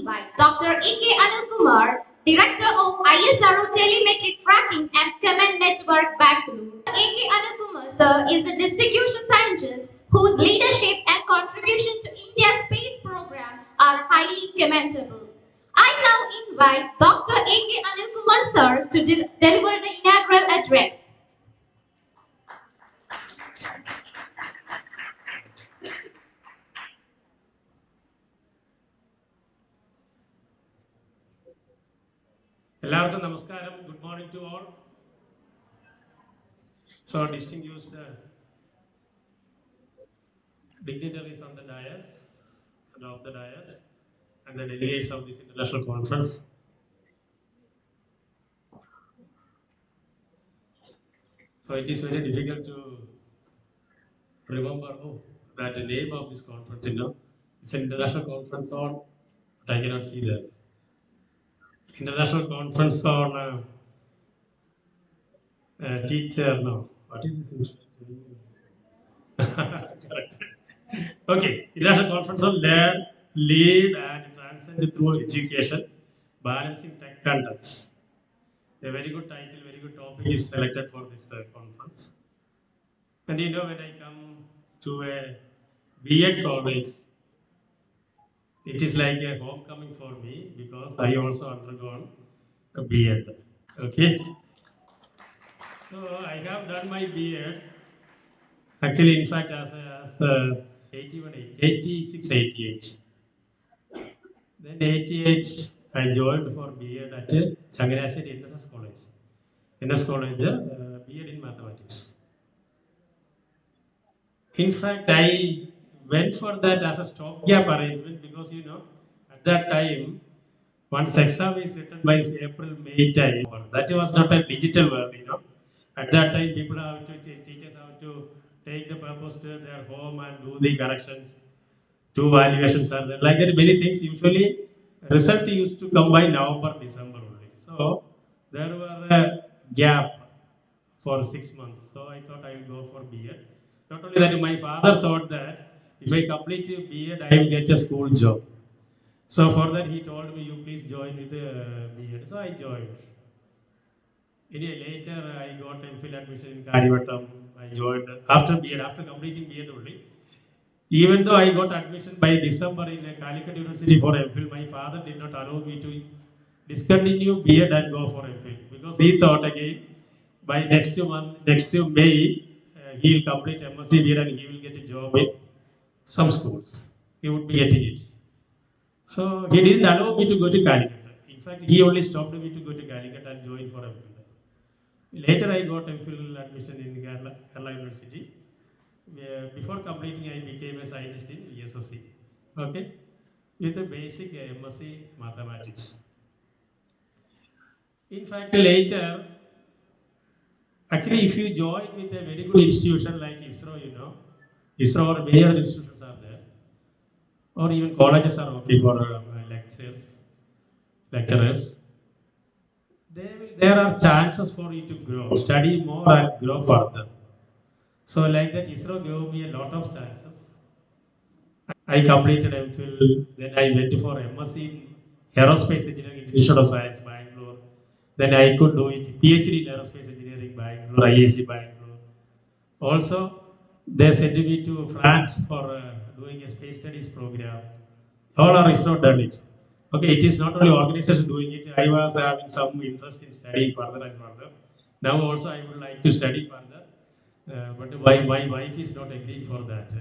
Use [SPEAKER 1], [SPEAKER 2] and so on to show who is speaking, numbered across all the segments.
[SPEAKER 1] invite Dr. A.K. Anil Kumar, Director of ISRO Telemetric Tracking and Command Network, Bangalore. A.K. Anil Kumar sir is a distinguished scientist whose leadership and contribution to India's space program are highly commendable. I now invite Dr. A.K. Anil Kumar sir to deliver the inaugural address.
[SPEAKER 2] എല്ലാവർക്കും നമസ്കാരം. Good morning to all. So distinguished dignitaries on the dais and off the dais and the delegates of this international conference. So it is very difficult to remember that the name of this conference, it's an international conference on, but I cannot see that. International conference on teacher, no. What is this? Correct. Okay, international conference on learn, lead and transcend through education, balancing tech contents. A very good title, very good topic is selected for this conference. And when I come to a B.Ed college, it is like a homecoming for me because I also undergone a B.Ed. Okay. So I have done my B.Ed. Actually, in fact, as 86, 88. Then 88, I joined for B.Ed at Changrasheri NSS College. NS College, B.Ed in Mathematics. In fact, I went for that as a stopgap arrangement because, at that time, once exam is written by April, May time, that was not a digital world, At that time, people have to, teachers have to take the papers to their home and do the corrections. 2 valuations are there. Like that, many things. Usually, result used to come by November, December only. So, there were a gap for 6 months. So, I thought I will go for B.Ed. Not only that, my father thought that if I complete B.Ed, I will get a school job. So, for that, he told me, you please join with B.Ed. So, I joined. Later, I got MPhil admission in Karivattam. I joined after B.Ed, after completing B.Ed only. Even though I got admission by December in Calicut University for MPhil, my father did not allow me to discontinue B.Ed and go for MPhil because he thought again by next month, next May, he will complete MSc B.Ed and he will get a job in some schools. He would be getting it. So he didn't allow me to go to Calicut. In fact, he only stopped me to go to Calicut and join for MPhil. Later, I got MPhil admission in Kerala University. Before completing, I became a scientist in SSC, okay, with a basic MSc Mathematics. In fact, later, actually, if you join with a very good institution like ISRO, ISRO or many other institutions are there, or even colleges are okay for lecturers. There are chances for you to grow, study more and grow further. So like that, ISRO gave me a lot of chances. I completed MPhil, then I went for MSc in Aerospace Engineering, Institute of Science, Bangalore. Then I could do it, PhD in Aerospace Engineering, Bangalore, IAC, Bangalore. Also, they sent me to France for doing a space studies program. All are ISRO done it. Okay, it is not only organization doing it, I was having some interest in studying further and further. Now also I would like to study further, but my wife is not agreeing for that.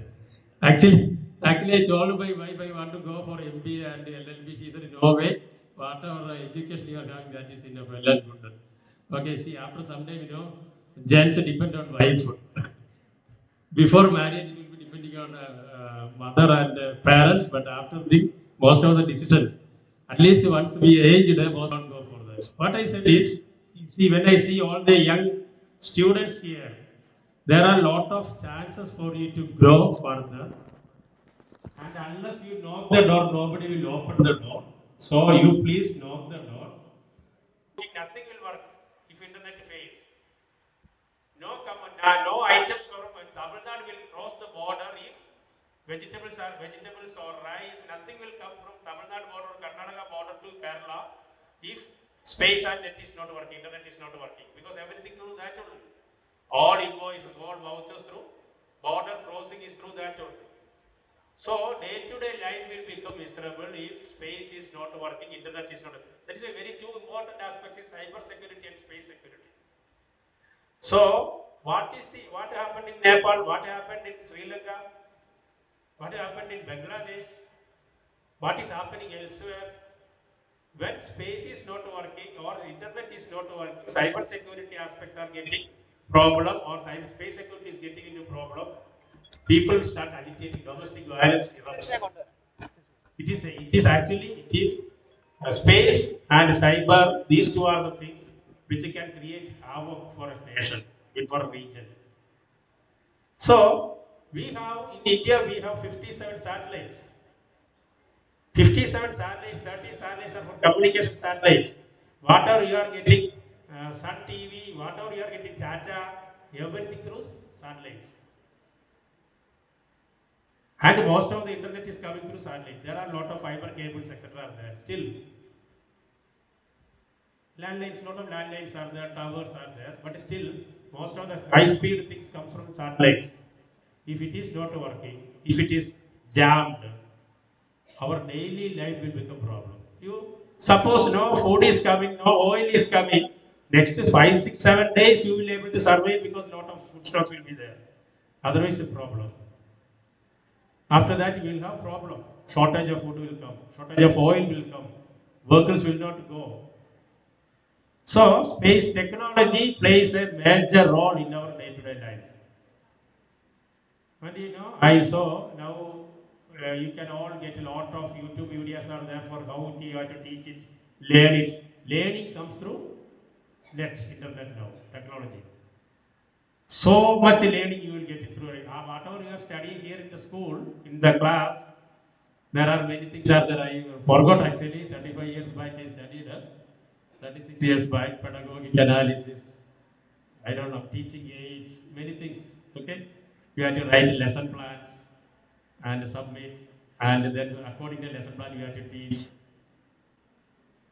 [SPEAKER 2] Actually, I told my wife I want to go for MBA and LLB. She said, no way, whatever education you are having, that is enough, well and good. Okay, see, after some time, gents depend on wife. Before marriage, it will be depending on mother and parents, but after most of the decisions, at least once we age, they most don't go for that. What I said is, see, when I see all the young students here, there are a lot of chances for you to grow further. And unless you knock the door, nobody will open the door. So you please knock the door. Nothing will work if internet fails. No items from Tamil Nadu will cross the border if vegetables or rice, nothing will come from Tamil Nadu border or Karnataka border to Kerala if space and net is not working, internet is not working, because everything through that only. All invoices, all vouchers through border crossing is through that only. So day-to-day life will become miserable if space is not working, internet is not. That is a very two important aspects is cyber security and space security. So what happened in Nepal? What happened in Sri Lanka? What happened in Bangladesh? What is happening elsewhere? When space is not working or internet is not working, cyber security aspects are getting problem or cyber space security is getting into problem. People start agitating, domestic violence erupts. It is space and cyber. These two are the things which can create havoc for a nation, for a region. So we have in India we have 57 satellites. 57 satellites, 30 satellites are for communication satellites. Whatever you are getting, Sun TV, whatever you are getting data, everything through satellites. And most of the internet is coming through satellite. There are a lot of fiber cables, etc. are there. Still, landlines, lot of landlines are there, towers are there, but still, most of the high-speed things comes from satellites. If it is not working, if it is jammed, our daily life will become problem. You suppose no food is coming, no oil is coming. Next 5, 6, 7 days you will be able to survive because lot of food stocks will be there. Otherwise, a problem. After that, you will have problem. Shortage of food will come. Shortage of oil will come. Workers will not go. So, space technology plays a major role in our day-to-day life. And I saw now you can all get a lot of YouTube videos are there for how you have to teach it, learn it. Learning comes through net, internet now, technology. So much learning you will get it through it. Whatever you are studying here in the school, in the class, there are many things are there. I forgot actually, 35 years back I studied, 36 years back, pedagogic analysis, I don't know, teaching aids, many things, okay? You have to write lesson plans and submit, and then according to lesson plan you have to teach.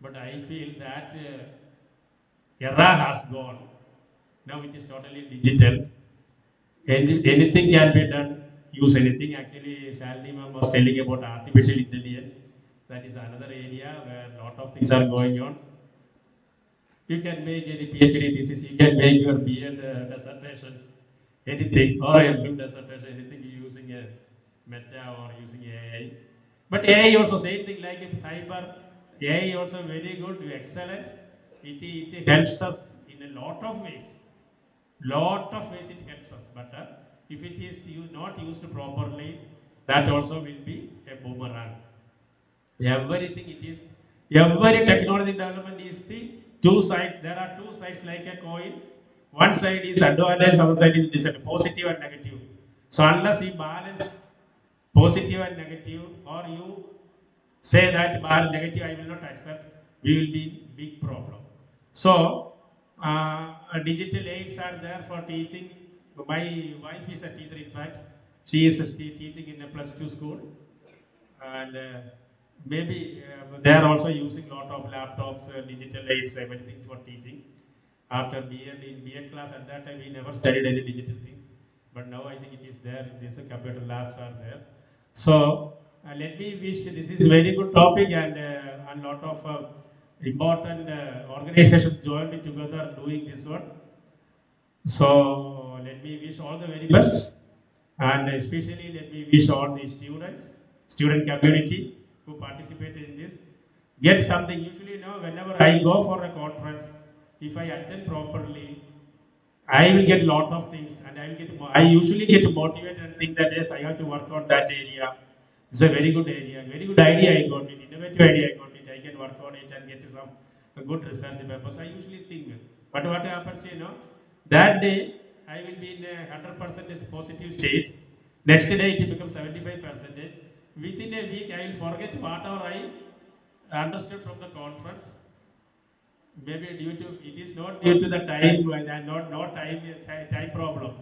[SPEAKER 2] But I feel that era has gone. Now it is totally digital. Anything can be done, use anything. Actually, Shalini ma'am was telling about artificial intelligence. That is another area where a lot of things are going on. You can make any PhD thesis, you can make your B.Ed dissertations, anything, or M.Phil dissertation, anything using a meta or using AI. But AI also same thing like in cyber, AI also very good, excellent. It helps us in a lot of ways. Lot of ways it helps us, but if it is not used properly, that also will be a boomerang. Everything it is, every technology development is the two sides. There are two sides like a coin. One side is advantage, other side is disadvantage, positive and negative. So unless you balance positive and negative, or you say that bar negative I will not accept, we will be in big problem. So digital aids are there for teaching. My wife is a teacher, in fact. She is teaching in a +2 school, and maybe they are also using lot of laptops, digital aids, everything for teaching. After B.Ed, in B.Ed class at that time we never studied any digital things, but now I think it is there. These computer labs are there. So let me wish, this is very good topic, and a lot of important organizations joined together doing this one. So let me wish all the very best, and especially let me wish all the students, student community who participated in this, get something. Usually, whenever I go for a conference, if I attend properly, I will get lot of things, and I usually get motivated and think that yes, I have to work on that area. It's a very good area, very good idea I got it, innovative idea I got it. I can work on it and get some good research papers. I usually think, but what happens, that day I will be in a 100% positive state. Next day it becomes 75%. Within a week I will forget whatever I understood from the conference. Maybe due to, it is not due to the time, not time problem.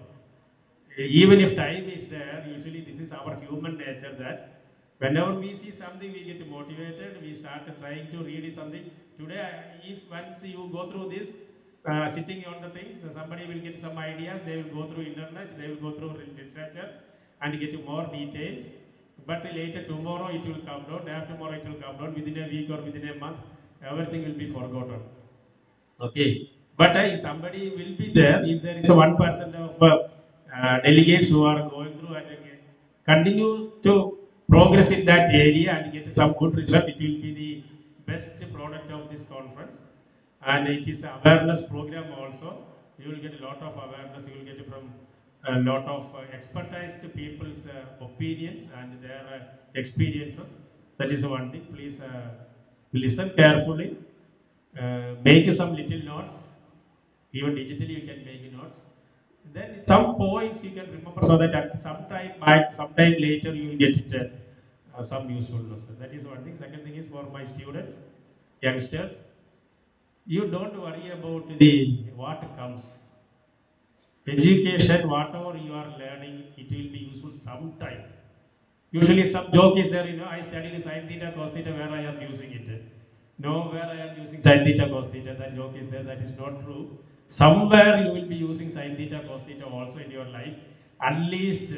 [SPEAKER 2] even if time is there, usually this is our human nature that whenever we see something, we get motivated, we start trying to read something. Today, if once you go through this, sitting on the things, somebody will get some ideas, they will go through internet, they will go through literature and get more details. But later tomorrow it will come down, after tomorrow it will come down, within a week or within a month, everything will be forgotten. Okay, but somebody will be there if there is a 1% of delegates who are going through and continue to progress in that area and get some good result. It will be the best product of this conference, and it is awareness program also. You will get a lot of awareness. You will get from a lot of expertized people's opinions and their experiences. That is one thing. Please listen carefully. Make some little notes. Even digitally, you can make notes. Then some points you can remember so that at sometime later, you will get it some usefulness. That is one thing. Second thing is for my students, youngsters, you don't worry about the what comes. Education, whatever you are learning, it will be useful sometime. Usually some joke is there, I studied sin theta, cos theta, where I am using it. No, where I am using sin theta, cos theta, that joke is there, that is not true. Somewhere you will be using sin theta, cos theta also in your life. At least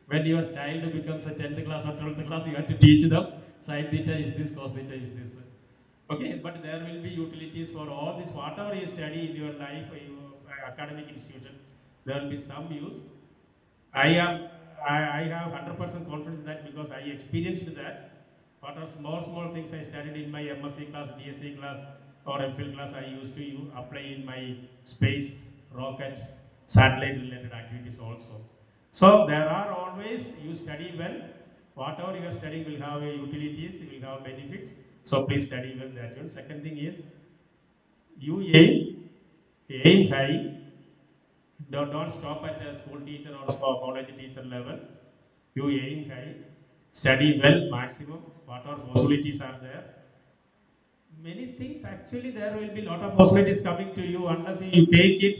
[SPEAKER 2] when your child becomes a 10th class or 12th class, you have to teach them sin theta is this, cos theta is this. Okay, but there will be utilities for all this, whatever you study in your life, your academic institutions, there will be some use. I am I have 100% confidence that because I experienced that. What are small things I studied in my MSc class, BSc class, or MPhil class, I used to apply in my space, rocket, satellite related activities also. So there are always, you study well, whatever you are studying will have utilities, will have benefits. So please study well that one. Second thing is, you aim high, don't stop at a school teacher or college teacher level. You aim high, study well maximum, whatever possibilities are there. Many things actually there will be lot of possibilities coming to you unless you take it.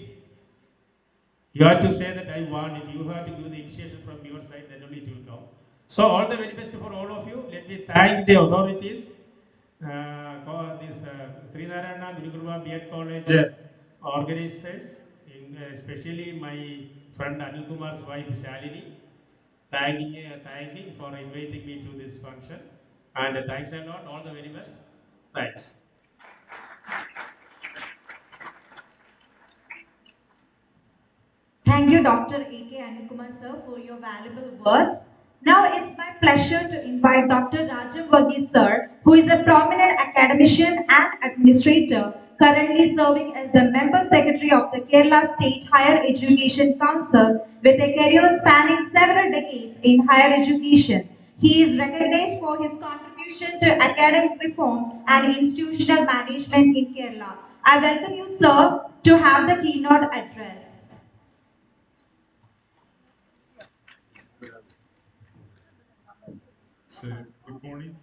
[SPEAKER 2] You have to say that I want it. You have to give the initiation from your side, then only it will come. So all the very best for all of you. Let me thank the authorities. This Sri Narayana GURUKRIPA B.Ed College organizers, especially my friend Anil Kumar's wife Shalini, thanking for inviting me to this function. And thanks a lot. All the very best. Thanks.
[SPEAKER 3] Thank you, Dr. A.K. Anukumar sir, for your valuable words. Now it's my pleasure to invite Dr. Rajam Varghese sir, who is a prominent academician and administrator, currently serving as the Member Secretary of the Kerala State Higher Education Council with a career spanning several decades in higher education. He is recognized for his contribution to academic reform and institutional management in Kerala. I welcome you, sir, to have the keynote address.
[SPEAKER 4] So, good morning.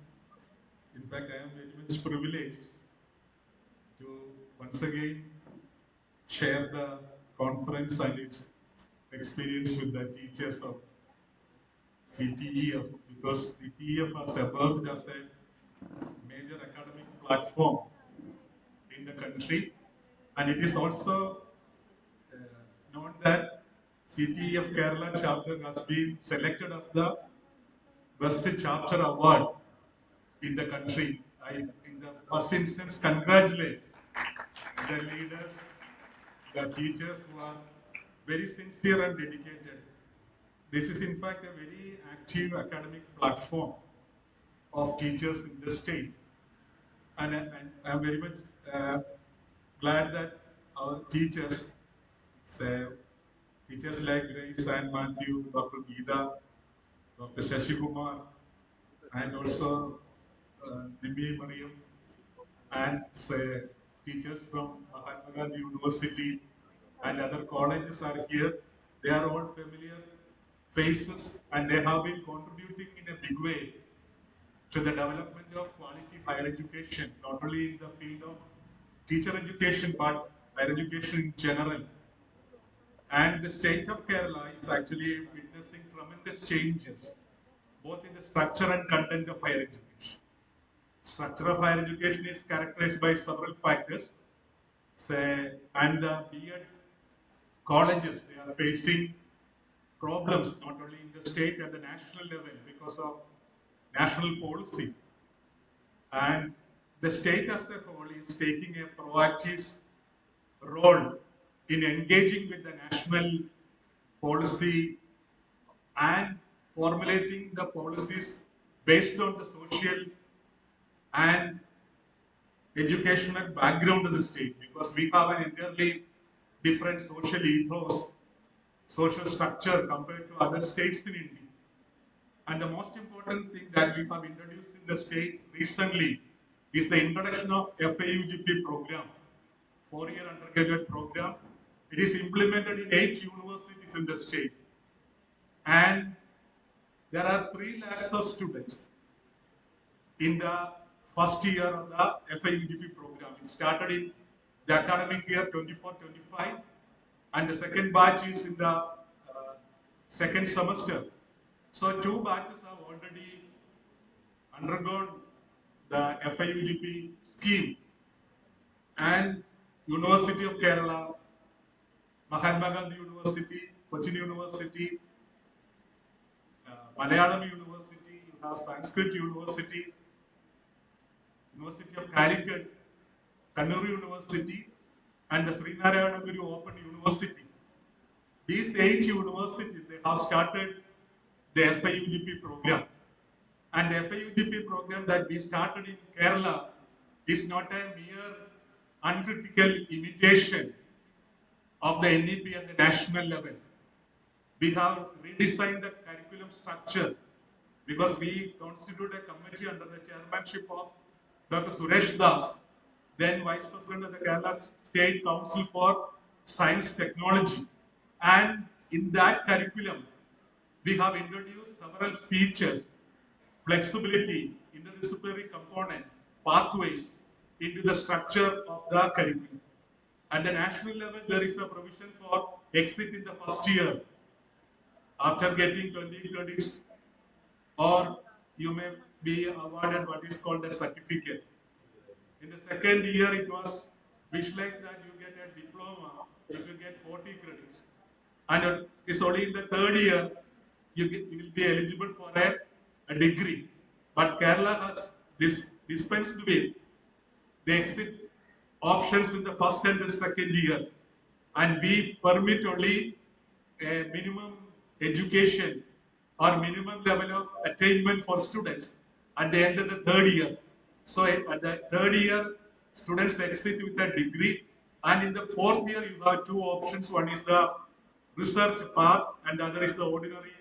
[SPEAKER 4] In fact, I am very much privileged to once again share the conference and its experience with the teachers of CTEF, because CTEF has emerged as a major academic platform in the country, and it is also known that CTEF Kerala chapter has been selected as the best chapter award in the country. I, in the first instance, congratulate the leaders, the teachers who are very sincere and dedicated. This is in fact a very active academic platform of teachers in the state. And I'm very much glad that our teachers, say, teachers like Grace and Matthew, Dr. Geeta, Dr. Shashi Kumar, and also Nimi Mariam, and say, teachers from Mahatma Gandhi University and other colleges are here. They are all familiar faces, and they have been contributing in a big way to the development of quality higher education, not only in the field of teacher education, but higher education in general. And the state of Kerala is actually witnessing tremendous changes, both in the structure and content of higher education. Structure of higher education is characterized by several factors. Say, and the B.Ed colleges, they are facing problems not only in the state and the national level because of national policy. And the state as a whole is taking a proactive role in engaging with the national policy and formulating the policies based on the social and educational background of the state, because we have an entirely different social ethos, social structure compared to other states in India. And the most important thing that we have introduced in the state recently is the introduction of FAUGP program, 4-year undergraduate program. It is implemented in 8 universities in the state. And there are 3 lakhs of students in the first year of the FAUGP program. It started in the academic year 24-25, and the second batch is in the second semester. So 2 batches have already undergone the FIUGP scheme, and University of Kerala, Mahatma Gandhi University, Cochin University, Malayalam University, you have Sanskrit University, University of Calicut, Kannur University, and the Sri Narayana Guru Open University. These 8 universities, they have started the FIUGP program. And the FIUGP program that we started in Kerala is not a mere uncritical imitation of the NEP at the national level. We have redesigned the curriculum structure because we constitute a committee under the chairmanship of Dr. Suresh Das, then Vice President of the Kerala State Council for Science Technology. And in that curriculum, we have introduced several features, flexibility, interdisciplinary component, pathways into the structure of the curriculum. At the national level, there is a provision for exit in the first year after getting 20 credits, or you may be awarded what is called a certificate. In the second year, it was visualized that you get a diploma if you get 40 credits. And it is only in the third year you will be eligible for a degree. But Kerala has dispensed with the exit options in the first and the second year. And we permit only a minimum education or minimum level of attainment for students at the end of the third year. So at the third year, students exit with a degree, and in the fourth year, you have 2 options. One is the research path, and the other is the ordinary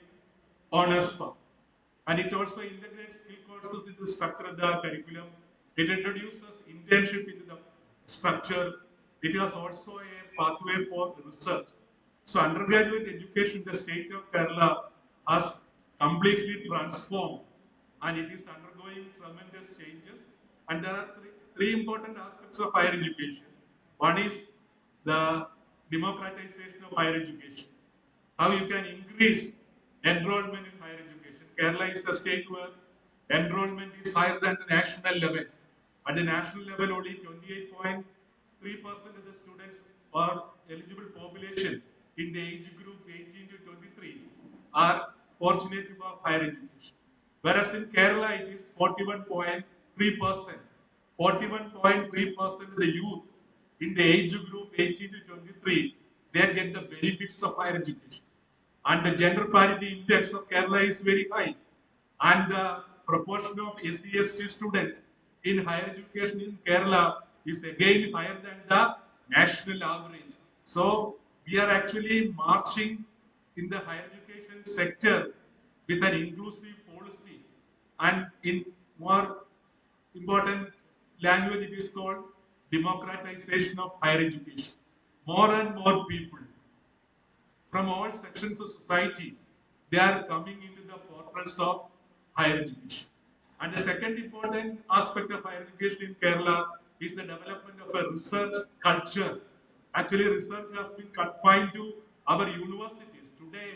[SPEAKER 4] honors path. And it also integrates skill courses into the structure of the curriculum. It introduces internship into the structure. It has also a pathway for research. So undergraduate education in the state of Kerala has completely transformed, and it is undergoing tremendous changes. And there are three important aspects of higher education. One is the democratization of higher education, how you can increase enrollment in higher education. Kerala is a state where enrollment is higher than the national level. At the national level, only 28.3% of the students or eligible population in the age group 18 to 23 are fortunate to have higher education. Whereas in Kerala, it is 41.3%. 41.3% of the youth in the age group 18 to 23, they get the benefits of higher education. And the gender parity index of Kerala is very high. And the proportion of SC/ST students in higher education in Kerala is again higher than the national average. So we are actually marching in the higher education sector with an inclusive policy, and in more important language, it is called democratization of higher education. More and more people from all sections of society, they are coming into the portals of higher education. And the second important aspect of higher education in Kerala is the development of a research culture. Actually, research has been confined to our universities. Today,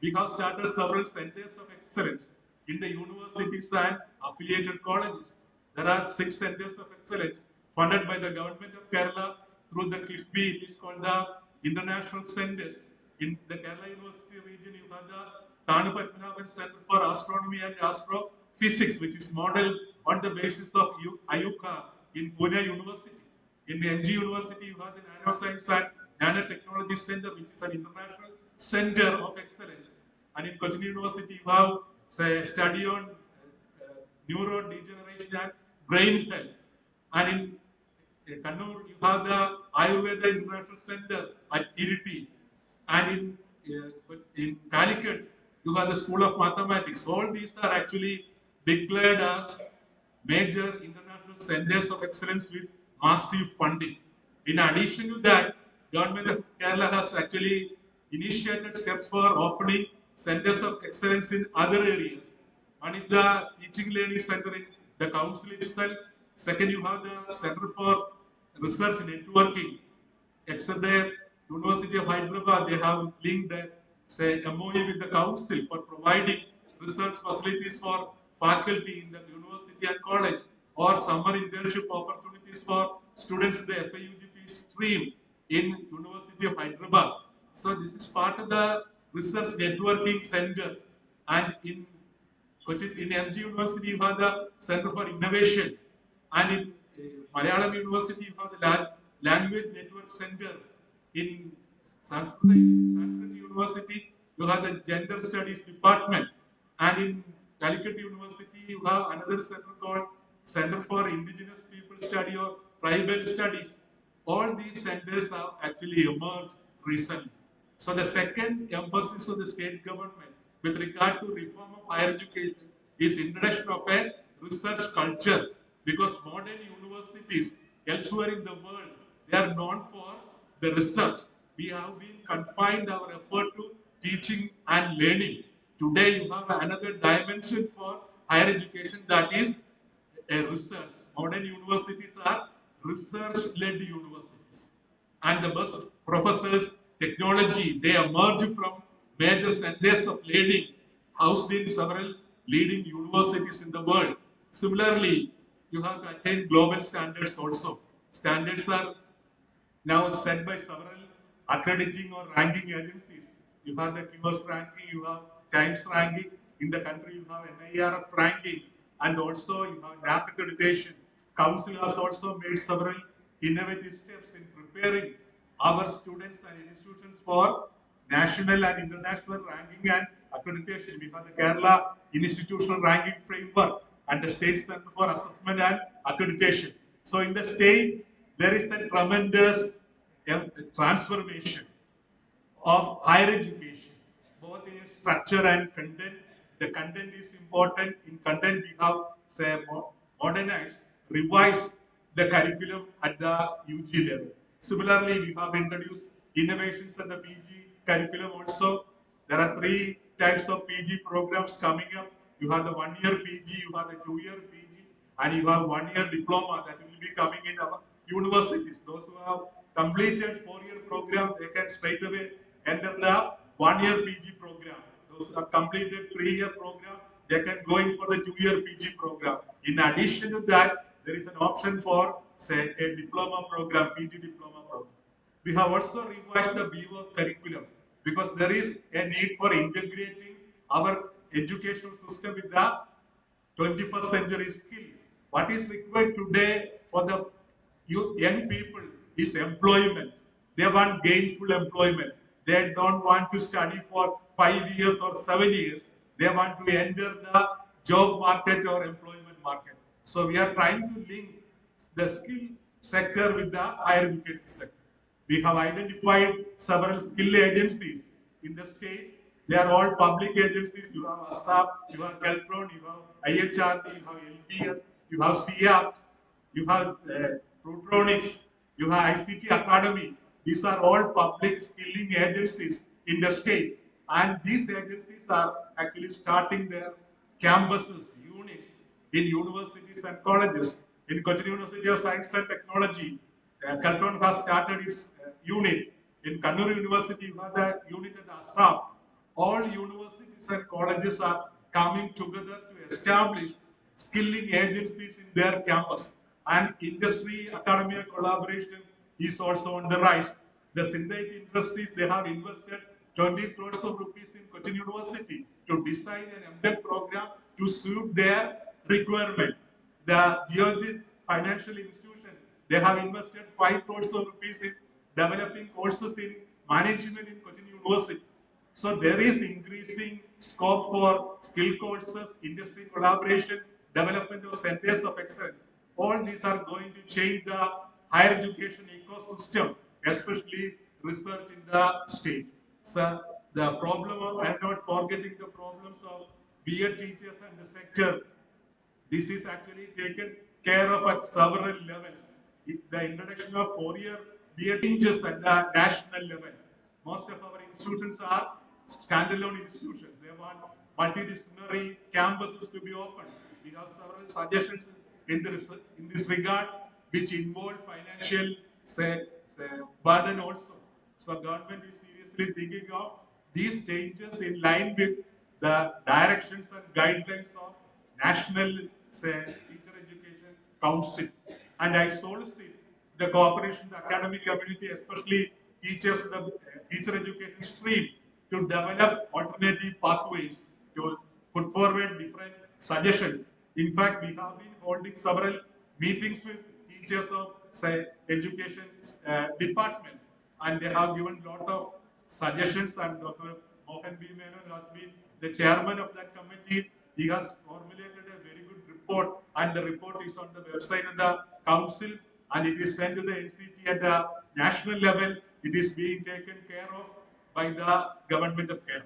[SPEAKER 4] we have started several centers of excellence in the universities and affiliated colleges. There are 6 centers of excellence funded by the government of Kerala through the KIFBI. It is called the International Centers. In the Kerala University region, you have the Thanu Padmanabhan Center for Astronomy and Astrophysics, which is modeled on the basis of Ayuka in Pune University. In the NG University, you have the Nanoscience and Nanotechnology Center, which is an international center of excellence. And in Cochin University, you have study on neurodegeneration and brain health. And in Kannur, you have the Ayurveda International Center at Iriti. And in Calicut, you have the School of Mathematics. All these are actually declared as major international centers of excellence with massive funding. In addition to that, Government of Kerala has actually initiated steps for opening centers of excellence in other areas. One is the teaching learning center in the council itself. Second, you have the Center for Research Networking. Except the University of Hyderabad, they have linked say MOU with the council for providing research facilities for faculty in the university and college, or summer internship opportunities for students in the FIUGP stream in University of Hyderabad. So this is part of the research networking center. And in Cochin, in MG University, you have the Center for Innovation, and in Malayalam University, you have the Language Network Center. In Sanskrit University, you have the Gender Studies Department, and in Calicut University, you have another center called Center for Indigenous People Study or Tribal Studies. All these centers have actually emerged recently. So the second emphasis of the state government with regard to reform of higher education is introduction of a research culture, because modern universities elsewhere in the world, they are known for the research. We have been confined our effort to teaching and learning. Today you have another dimension for higher education, that is a research. Modern universities are research-led universities. And the best professors, technology, they emerge from major centers of learning housed in several leading universities in the world. Similarly, you have to attain global standards also. Standards are now set by several accrediting or ranking agencies. You have the QS ranking, you have Times ranking. In the country, you have NIRF ranking, and also you have NAP accreditation. Council has also made several innovative steps in preparing our students and institutions for national and international ranking and accreditation. We have the Kerala Institutional Ranking Framework and the State Center for Assessment and Accreditation. So in the state, there is a tremendous transformation of higher education, both in its structure and content. The content is important. In content, we have say modernized, revised the curriculum at the UG level. Similarly, we have introduced innovations at the PG curriculum also. There are 3 types of PG programs coming up. You have the 1-year PG, you have the 2-year PG, and you have 1-year diploma that will be coming in our universities. Those who have completed 4-year program, they can straight away enter the 1-year PG program. Those who have completed 3-year program, they can go in for the 2-year PG program. In addition to that, there is an option for, say, a diploma program, PG diploma program. We have also revised the B.Ed curriculum because there is a need for integrating our educational system with the 21st century skill. What is required today for the young people is employment. They want gainful employment. They don't want to study for 5 years or 7 years. They want to enter the job market or employment market. So we are trying to link the skill sector with the higher education sector. We have identified several skill agencies in the state. They are all public agencies. You have ASAP, you have Caltron, you have IHRD, you have LPS, you have CEAM, you have Protronics, you have ICT Academy. These are all public skilling agencies in the state. And these agencies are actually starting their campuses, units in universities and colleges. In Cochin University of Science and Technology, Caltron has started its unit. In Kannur University, you have the unit at Assam. All universities and colleges are coming together to establish skilling agencies in their campus. And industry academia collaboration is also on the rise. The synthetic industries, they have invested 20 crores of rupees in Cochin University to design an MTech program to suit their requirement. The Geojit Financial Institution, they have invested 5 crores of rupees in developing courses in management in Cochin University. So there is increasing scope for skill courses, industry collaboration, development of centers of excellence. All these are going to change the higher education ecosystem, especially research in the state. So the problem of, I'm not forgetting the problems of B.Ed teachers and the sector. This is actually taken care of at several levels. The introduction of 4-year B.Ed teachers at the national level. Most of our institutions are standalone institutions. They want multidisciplinary campuses to be opened. We have several suggestions in this regard, which involve financial burden also. So government is seriously thinking of these changes in line with the directions and guidelines of National Teacher Education Council. And I solicit the cooperation, the academic community, especially teachers, the teacher education stream, to develop alternative pathways, to put forward different suggestions. In fact, we have been holding several meetings with teachers of education department, and they have given a lot of suggestions, and Dr. Mohan B. Menon has been the chairman of that committee. He has formulated a very good report, and the report is on the website of the council, and it is sent to the NCT at the national level. It is being taken care of by the government of Kerala.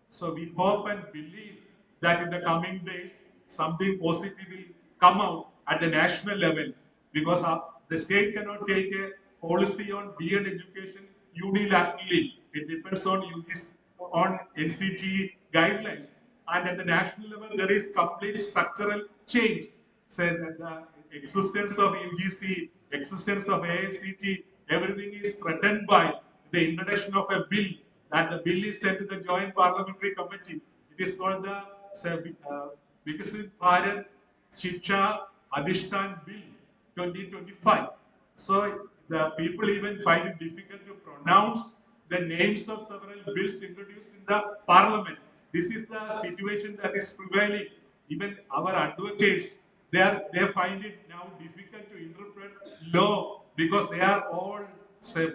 [SPEAKER 4] So we hope and believe that in the coming days, something positive will come out at the national level, because the state cannot take a policy on B.Ed education unilaterally. It depends on UGC, on NCT guidelines. And at the national level, there is complete structural change. Say that the existence of UGC, existence of AICT, everything is threatened by the introduction of a bill, that the bill is sent to the Joint Parliamentary Committee. It is called the Vikasit Bharat Shiksha Adhishtan Bill 2025. So the people even find it difficult to pronounce the names of several bills introduced in the parliament. This is the situation that is prevailing. Even our advocates, they find it now difficult to interpret law, because they are all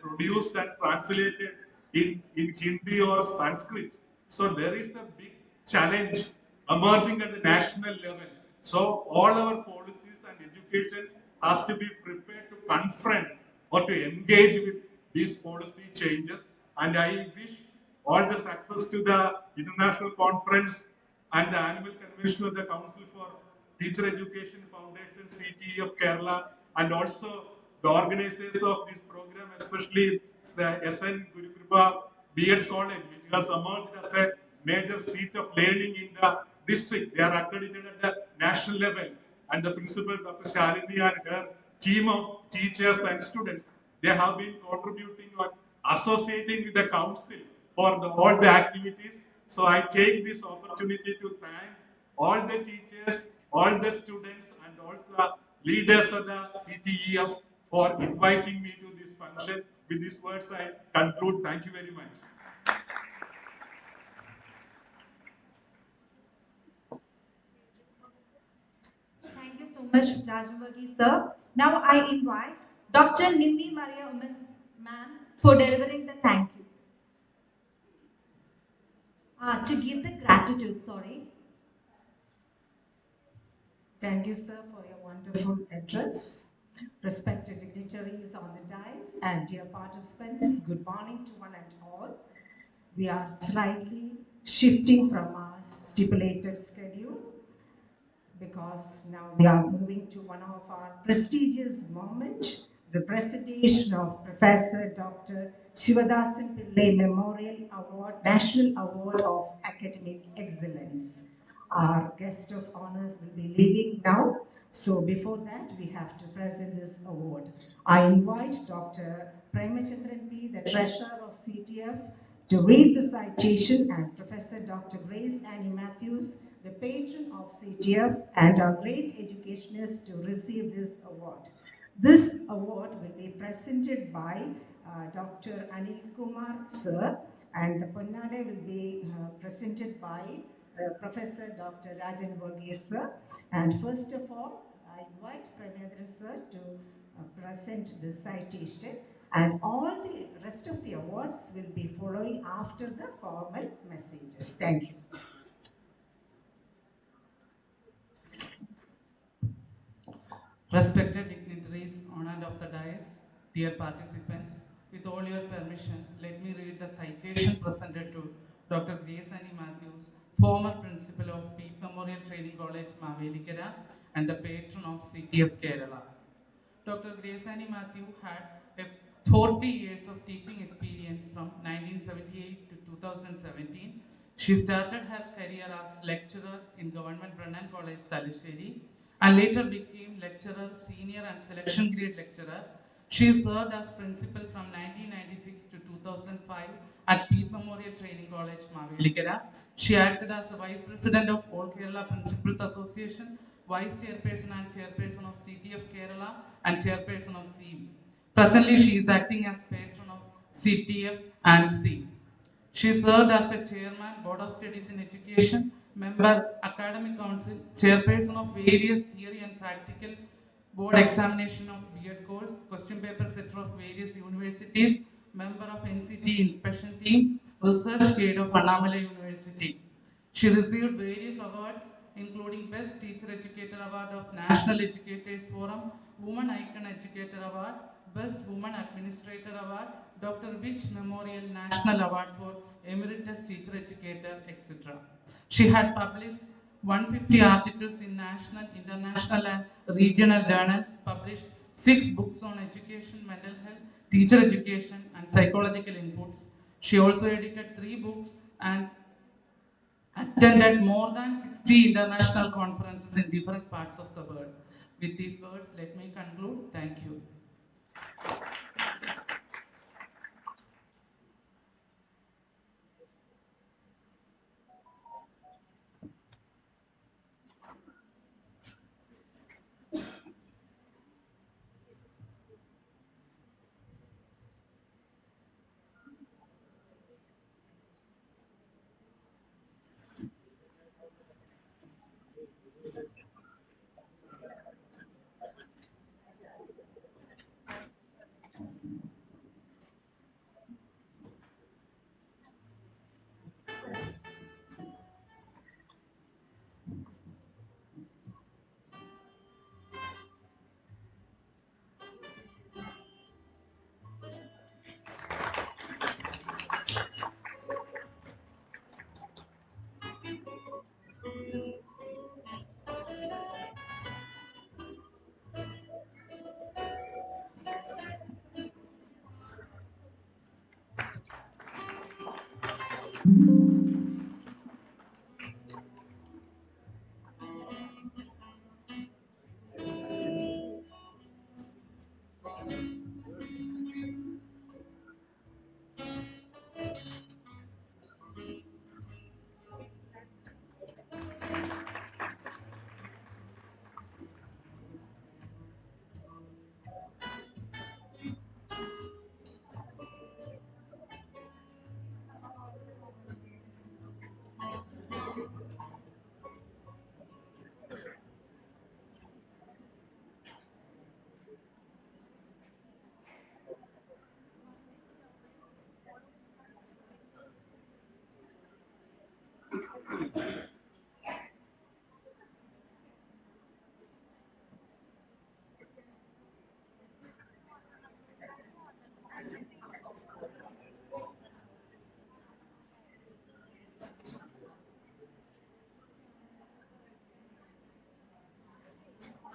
[SPEAKER 4] produced and translated in Hindi or Sanskrit. So there is a big challenge emerging at the national level. So all our policies and education has to be prepared to confront or to engage with these policy changes. And I wish all the success to the international conference and the annual convention of the Council for Teacher Education Foundation, CTEF Kerala, and also the organizers of this program, especially the SN GURUKRIPA B.Ed College, which has emerged as a major seat of learning in the district. They are accredited at the national level. And the principal, Dr. Shalini, and her team of teachers and students, they have been contributing on associating with the council for all the activities. So I take this opportunity to thank all the teachers, all the students, and also the leaders of the CTEF for inviting me to this function. With these words, I conclude. Thank you very much.
[SPEAKER 3] Thank you so much, Rajamurthy sir. Now I invite Dr. Nimmi Maria ma'am for delivering the thank you. To give the gratitude, sorry.
[SPEAKER 5] Thank you, sir, for your wonderful address. Respected dignitaries on the dais and dear participants, good morning to one and all. We are slightly shifting from our stipulated schedule, because now we are moving to one of our prestigious moments, the presentation of Professor Dr. Shivadasan Pillai Memorial Award, National Award of Academic Excellence. Our guest of honors will be leaving now. So before that, we have to present this award. I invite Dr. Premachandran P., the Treasurer of CTF, to read the citation, and Professor Dr. Grace Annie Matthews, the patron of CTF and our great educationist, to receive this award. This award will be presented by Dr. Anil Kumar Sir, and the Ponnade will be presented by Professor Dr. Rajan Varghese Sir. And first of all, I invite Premendran Sir to present the citation, and all the rest of the awards will be following after the formal messages. Thank you.
[SPEAKER 6] Respected dignitaries, honored of the dais, dear participants, with all your permission, let me read the citation presented to Dr. Grace Annie Matthews, former principal of Peak Memorial Training College, Mavelikara, and the patron of CTF Kerala. Dr. Grace Annie Matthew had a 40 years of teaching experience from 1978 to 2017. She started her career as lecturer in Government Brennan College, Salisheri, and later became lecturer, senior and selection grade lecturer. She served as principal from 1996 to 2005 at Peace Memorial Training College, Mavelikara. She acted as the Vice President of All Kerala Principals Association, Vice Chairperson and Chairperson of CTF Kerala, and Chairperson of CEAM. Presently, she is acting as patron of CTF and CEAM. She served as the chairman, Board of Studies in Education, member, Academic Council, chairperson of various theory and practical board examination of B.Ed course, question paper setter of various universities, member of NCT inspection team, research guide of Annamalai University. She received various awards, including Best Teacher Educator Award of National Educators Forum, Woman Icon Educator Award, Best Woman Administrator Award, Dr. Witch Memorial National Award for Emeritus Teacher Educator, etc. She had published 150 articles in national, international, and regional journals, published 6 books on education, mental health, teacher education, and psychological inputs. She also edited 3 books and attended more than 60 international conferences in different parts of the world. With these words, let me conclude. Thank you.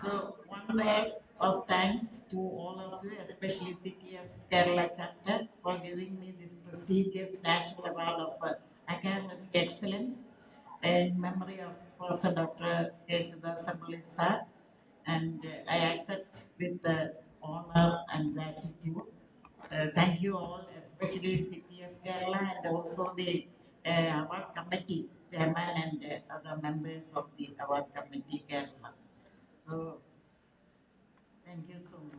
[SPEAKER 7] So one word of thanks to all of you, especially CTF Kerala chapter, for giving me this prestigious National Award of Academic Excellence in memory of Professor Dr. Yesudas Sir. and I accept with honor and gratitude. Thank you all, especially CTF Kerala and also the award committee chairman and other members of the award committee Kerala. So, thank you so much.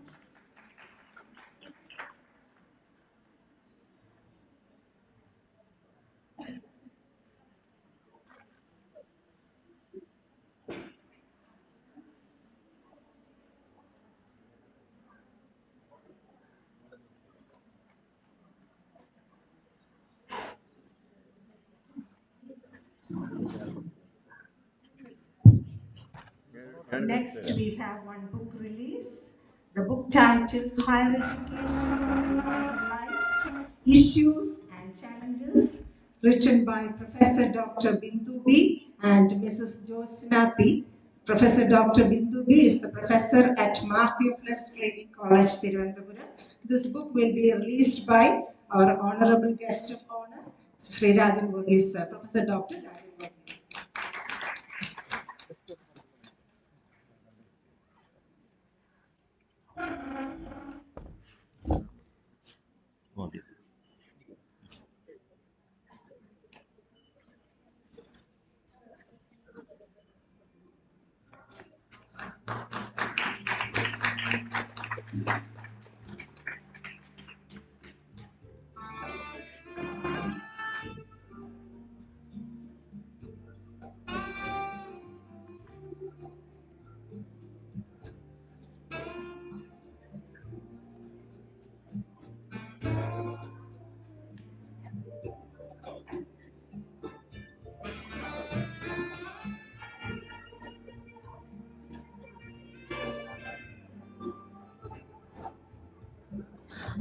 [SPEAKER 5] Next, we have one book release. The book titled Higher Education Digitalized Issues and Challenges, written by Professor Dr. Bindu B. and Mrs. Josina P. Professor Dr. Bindu B. is the professor at Matthew Plus Training College, Tirunelveli. This book will be released by our honorable guest of honor, Sri Rajan Verghese, Professor Dr. Rajan Verghese.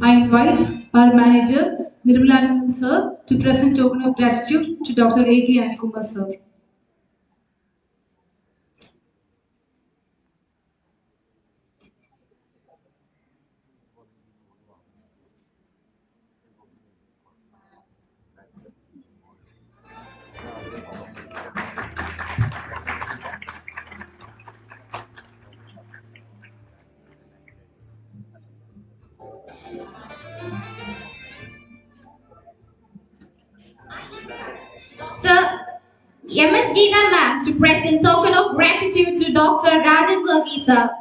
[SPEAKER 8] I invite our manager, Nirmalanand sir, to present token of gratitude to Dr. A.K. Annakumar sir.
[SPEAKER 1] The MS Geeta ma'am to present token of gratitude to Dr. Rajan Verghese.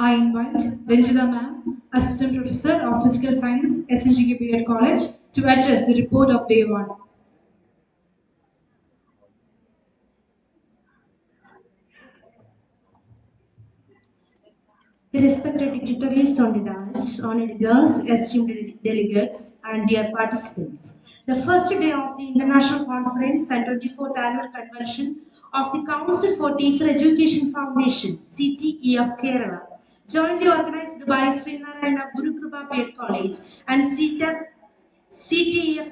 [SPEAKER 8] I invite Ranjita ma'am, Assistant Professor of Physical Science, SNGK B.Ed College, to address the report of day 1.
[SPEAKER 9] Respected dignitaries on the dais, honored guests, esteemed delegates, and dear participants. The first day of the International Conference and 24th Annual Convention of the Council for Teacher Education Foundation, CTEF Kerala, jointly organized by Sri Narayana GURUKRIPA B.Ed College and CTEF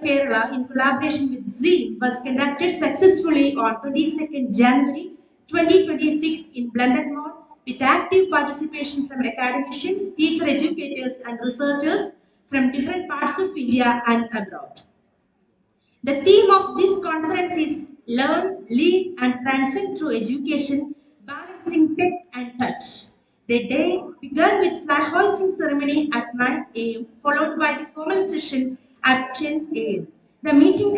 [SPEAKER 9] Kerala in collaboration with SREE was conducted successfully on 22nd January 2026 in blended mode with active participation from academicians, teacher educators and researchers from different parts of India and abroad. The theme of this conference is Learn, Lead and Transcend through Education, Balancing Tech and Touch. The day began with flag hoisting ceremony at 9 a.m. followed by the formal session at 10 a.m. The meeting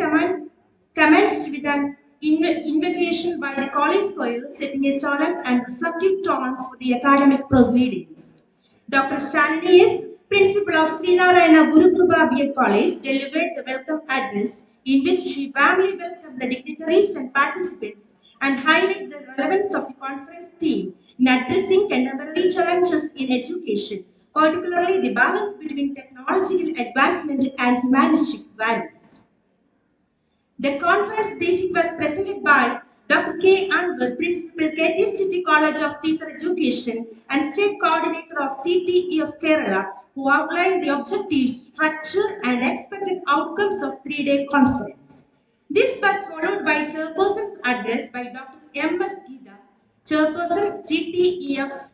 [SPEAKER 9] commenced with an invocation by the college choir, setting a solemn and reflective tone for the academic proceedings. Dr. Shalini S., Principal of Sri Narayana GURUKRIPA B.Ed College, delivered the welcome address in which she warmly welcomed the dignitaries and participants and highlighted the relevance of the conference theme in addressing contemporary challenges in education, particularly the balance between technological advancement and humanistic values. The conference briefing was presented by Dr. K. Anwar, Principal, KT College of Teacher Education and State Coordinator of CTEF Kerala, who outlined the objectives, structure and expected outcomes of 3-day conference. This was followed by Chairperson's address by Dr. M.S. Geeta, Chairperson CTEF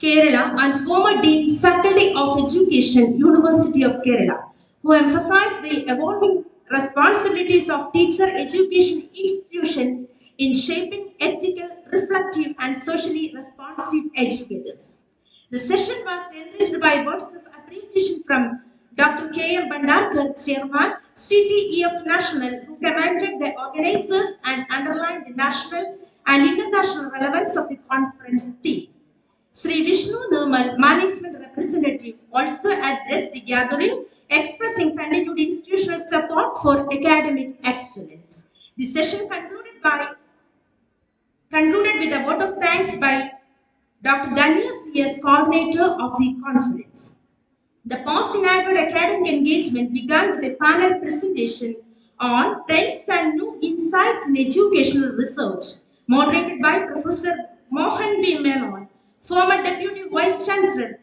[SPEAKER 9] Kerala and former Dean Faculty of Education, University of Kerala, who emphasized the evolving responsibilities of teacher education institutions in shaping ethical, reflective and socially responsive educators. The session was enriched by words of appreciation from Dr. K. M. Bandarkar, Chairman, CTEF National, who commended the organizers and underlined the national and international relevance of the conference theme. Sri Vishnu Nirmal, Management Representative, also addressed the gathering, expressing continued institutional support for academic excellence. The session concluded with a vote of thanks by Dr. Daniel C.S., coordinator of the conference. The post-inaugural academic engagement began with a panel presentation on trends and new insights in educational research, moderated by Professor Mohan B. Menon, former Deputy Vice Chancellor,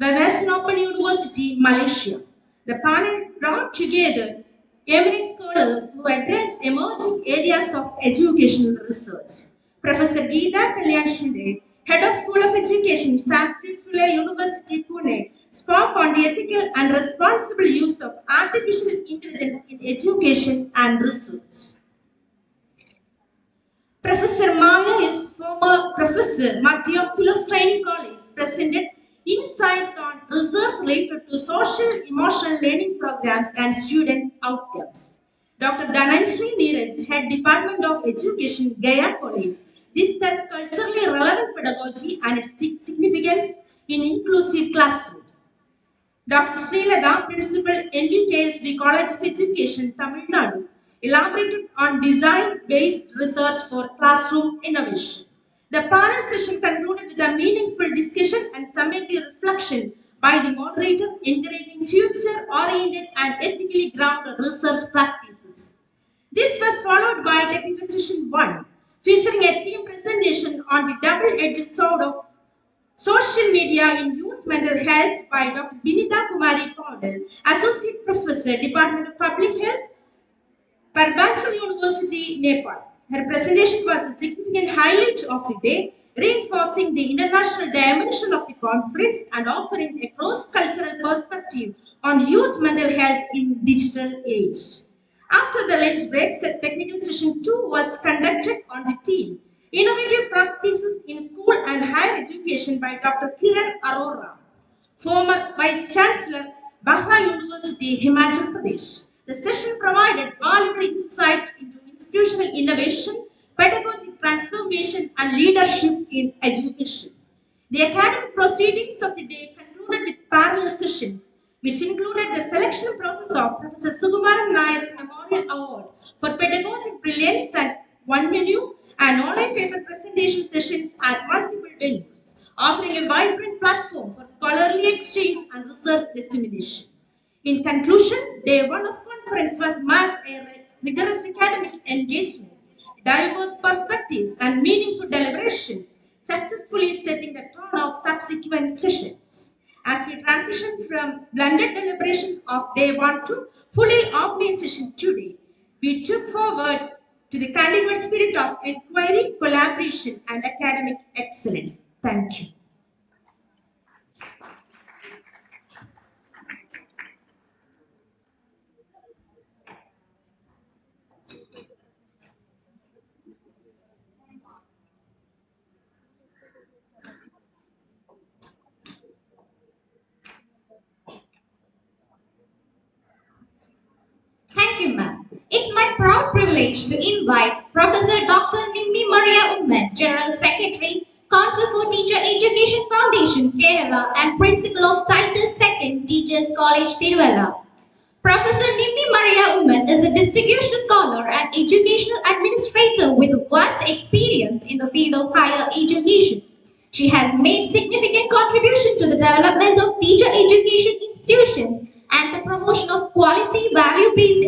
[SPEAKER 9] Wawasan Open University, Malaysia. The panel brought together eminent scholars who addressed emerging areas of educational research. Professor Geeta Kalyan Shinde, Head of School of Education, Sanskrit University, Pune, spoke on the ethical and responsible use of artificial intelligence in education and research. Professor Maya is former professor, Madhya Philosophy Training College, presented insights on research related to social emotional learning programs and student outcomes. Dr. Dhananjay Neeraj, Head Department of Education, Gaya College, discussed culturally relevant pedagogy and its significance in inclusive classrooms. Dr. Srilada, Principal, NVKSD College of Education, Tamil Nadu, elaborated on design-based research for classroom innovation. The panel session concluded with a meaningful discussion and summative reflection by the moderator, encouraging future-oriented and ethically grounded research practices. This was followed by technical session 1, featuring a theme presentation on the double-edged sword of Social Media in Youth Mental Health by Dr. Binita Kumari Kondal, Associate Professor, Department of Public Health, Purvanchal University, Nepal. Her presentation was a significant highlight of the day, reinforcing the international dimension of the conference and offering a cross-cultural perspective on youth mental health in digital age. After the lunch break, technical session 2 was conducted on the theme Innovative Practices in School and Higher Education by Dr. Kiran Arora, former Vice Chancellor, Bahra University, Himachal Pradesh. The session provided valuable insight into institutional innovation, pedagogic transformation, and leadership in education. The academic proceedings of the day concluded with parallel sessions, which included the selection process of Professor Sukumaran Nayar's Memorial Award for Pedagogic Brilliance at one venue and online paper presentation sessions at multiple venues, offering a vibrant platform for scholarly exchange and research dissemination. In conclusion, day 1 of conference was marked a rigorous academic engagement, diverse perspectives, and meaningful deliberations, successfully setting the tone of subsequent sessions. As we transition from blended deliberation of day 1 to fully offline session today, we took forward to the cultivated spirit of inquiry, collaboration, and academic excellence. Thank you.
[SPEAKER 1] Thank you, ma'am. It's my proud privilege to invite Professor Dr. Nimmi Maria Umman, General Secretary, Council for Teacher Education Foundation, Kerala, and Principal of Titus II Teachers College, Tiruvalla. Professor Nimmi Maria Umman is a distinguished scholar and educational administrator with vast experience in the field of higher education. She has made significant contribution to the development of teacher education institutions and the promotion of quality value-based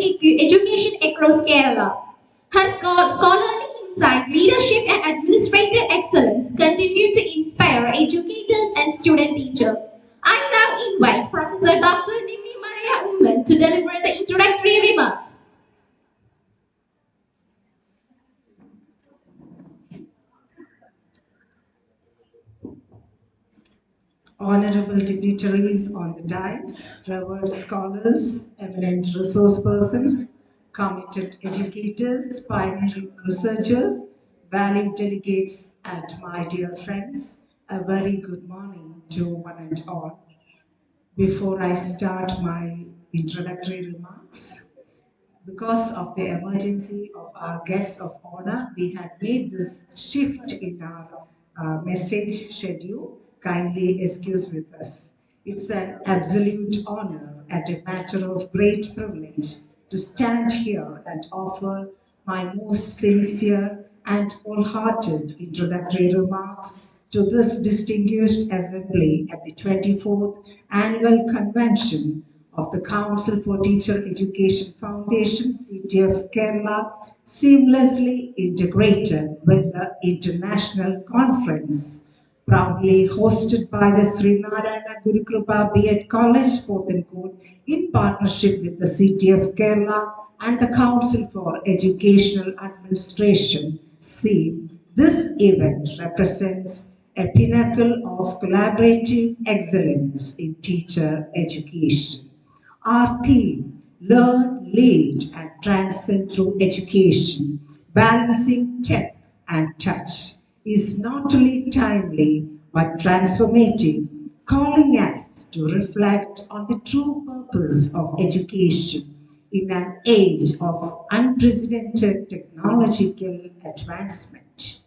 [SPEAKER 1] education across Kerala. Her scholarly insight, leadership, and administrative excellence continue to inspire educators and student teachers. I now invite Professor Dr. Nimmi Maria Umman to deliver the introductory remarks.
[SPEAKER 5] Honorable dignitaries on the dais, revered scholars, eminent resource persons, committed educators, pioneering researchers, valued delegates, and my dear friends, a very good morning to one and all. Before I start my introductory remarks, because of the emergency of our guests of honor, we had made this shift in our message schedule. Kindly excuse with us. It's an absolute honor and a matter of great privilege to stand here and offer my most sincere and wholehearted introductory remarks to this distinguished assembly at the 24th Annual Convention of the Council for Teacher Education Foundation, CTEF Kerala, seamlessly integrated with the international conference, proudly hosted by the SREE NARAYANA GURUKRIPA B.Ed College, POTHENCODE, in partnership with the CTEF Kerala and the Council for Educational Administration, CEAM. This event represents a pinnacle of collaborative excellence in teacher education. Our theme, Learn, Lead, and Transcend through Education, Balancing Tech and Touch, is not only timely but transformative, calling us to reflect on the true purpose of education in an age of unprecedented technological advancement.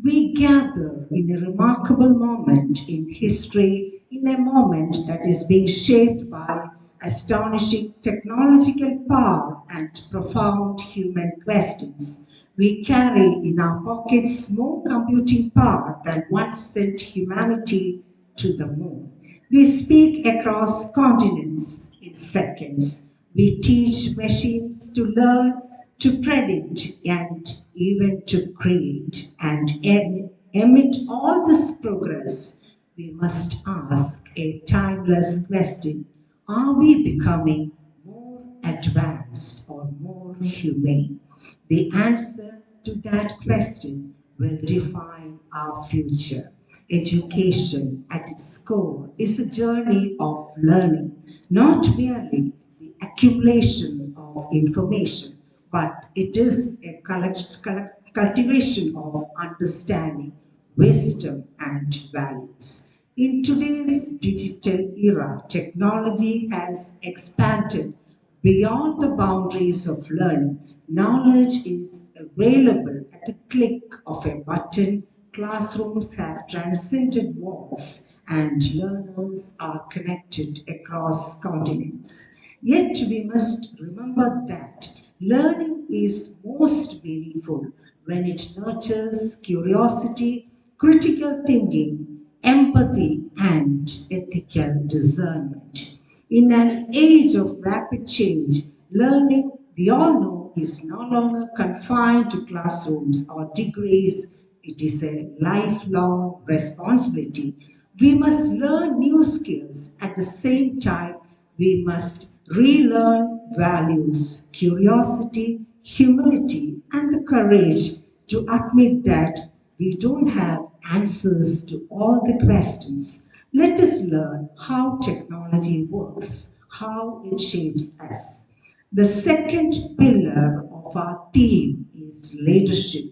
[SPEAKER 5] We gather in a remarkable moment in history, in a moment that is being shaped by astonishing technological power and profound human questions. We carry in our pockets more computing power than once sent humanity to the moon. We speak across continents in seconds. We teach machines to learn, to predict, and even to create. And amid all this progress, we must ask a timeless question. Are we becoming more advanced or more humane? The answer to that question will define our future. Education at its core is a journey of learning, not merely the accumulation of information, but it is a cultivation of understanding, wisdom, and values. In today's digital era, technology has expanded beyond the boundaries of learning. Knowledge is available at the click of a button. Classrooms have transcended walls, and learners are connected across continents. Yet we must remember that learning is most meaningful when it nurtures curiosity, critical thinking, empathy, and ethical discernment. In an age of rapid change, learning, we all know, is no longer confined to classrooms or degrees. It is a lifelong responsibility. We must learn new skills. At the same time, we must relearn values, curiosity,
[SPEAKER 10] humility, and the courage to admit that we don't have answers to all the questions. Let us learn how technology works, how it shapes us. The second pillar of our theme is leadership.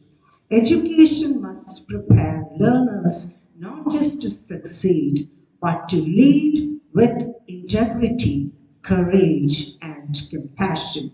[SPEAKER 10] Education must prepare learners not just to succeed, but to lead with integrity, courage, and compassion.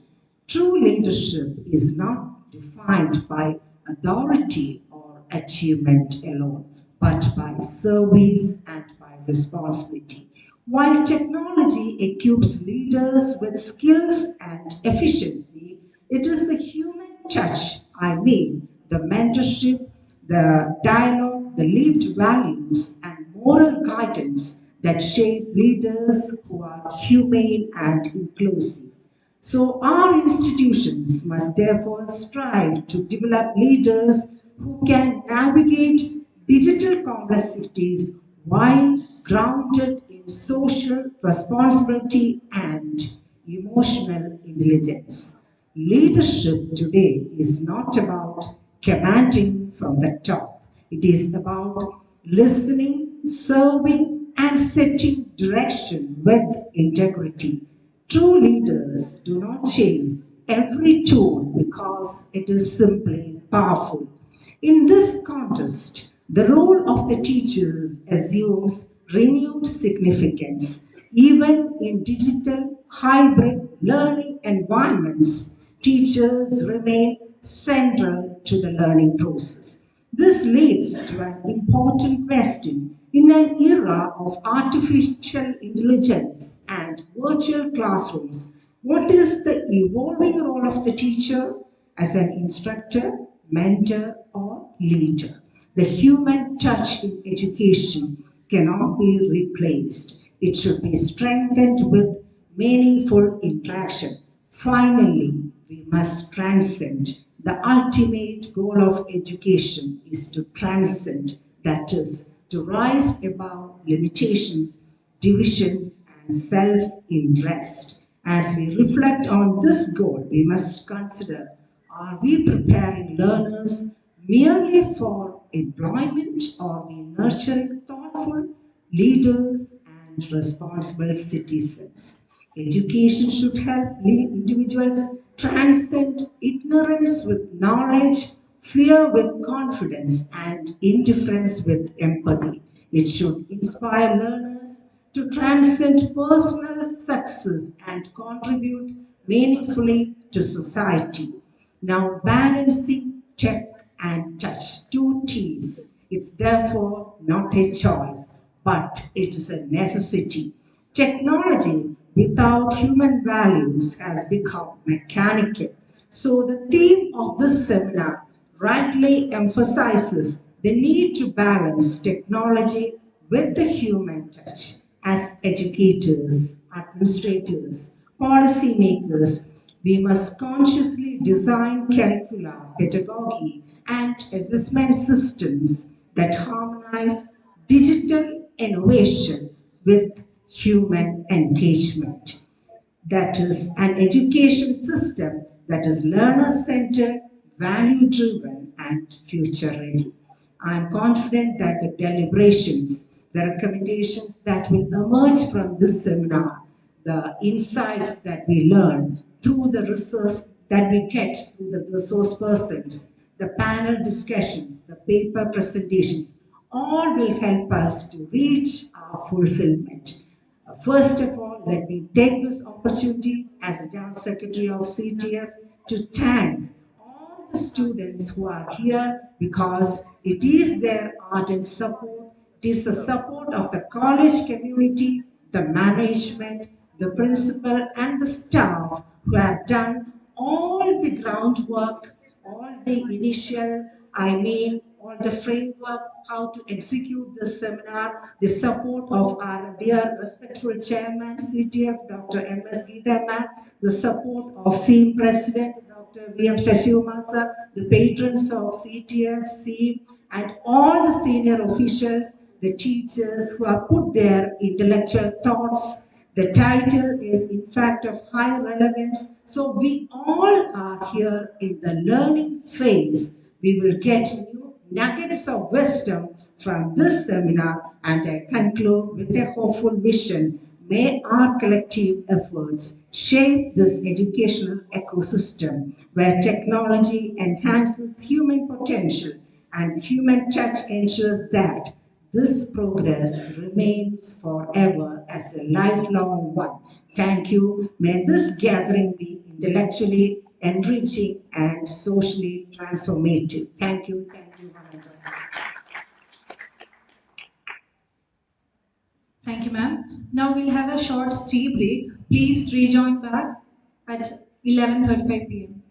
[SPEAKER 10] True leadership is not defined by authority or achievement alone, but by service and by responsibility. While technology equips leaders with skills and efficiency, it is the human touch, I mean, the mentorship, the dialogue, the lived values, and moral guidance that shape leaders who are humane and inclusive. So, our institutions must therefore strive to develop leaders who can navigate digital complexities while grounded in social responsibility and emotional intelligence. Leadership today is not about commanding from the top, it is about listening, serving, and setting direction with integrity. True leaders do not chase every tool because it is simply powerful. In this context, the role of the teachers assumes renewed significance. Even in digital hybrid learning environments, teachers remain central to the learning process. This leads to an important question. In an era of artificial intelligence and virtual classrooms, what is the evolving role of the teacher as an instructor, mentor, or leader? The human touch in education cannot be replaced. It should be strengthened with meaningful interaction. Finally, we must transcend. The ultimate goal of education is to transcend, that is, to rise above limitations, divisions, and self interest. As we reflect on this goal, we must consider, are we preparing learners merely for employment, or are we nurturing thoughtful leaders and responsible citizens? Education should help individuals transcend ignorance with knowledge, fear with confidence, and indifference with empathy. It should inspire learners to transcend personal success and contribute meaningfully to society. Now, balancing tech and touch, two T's. It's therefore not a choice, but it is a necessity. Technology without human values has become mechanical. So, the theme of this seminar rightly emphasizes the need to balance technology with the human touch. As educators, administrators, policymakers, we must consciously design curricula, pedagogy, and assessment systems that harmonize digital innovation with human engagement. That is an education system that is learner-centered, value-driven, and future-ready. I am confident that the deliberations, the recommendations that will emerge from this seminar, the insights that we learn through the resource that we get through the resource persons, the panel discussions, the paper presentations, all will help us to reach our fulfillment. First of all, let me take this opportunity as the General Secretary of CTEF to thank all the students who are here, because it is their ardent support, it is the support of the college community, the management, the principal, and the staff who have done all the groundwork, all the initial, all the framework, how to execute this seminar, the support of our dear respectful chairman, CTF, Dr. M.S. Geeta ma'am, the support of CEAM President, Dr. V.M. Shashivama sir, the patrons of CTF, CEAM, and all the senior officials, the teachers who have put their intellectual thoughts, The title is in fact of high relevance. So we all are here in the learning phase. We will get new nuggets of wisdom from this seminar, and I conclude with a hopeful vision. May our collective efforts shape this educational ecosystem where technology enhances human potential and human touch ensures that this progress remains forever as a lifelong one. Thank you. May this gathering be intellectually enriching and socially transformative. Thank you. Thank you, Vananda.
[SPEAKER 8] Thank you, ma'am. Now we'll have a short tea break. Please rejoin back at 11:35 p.m.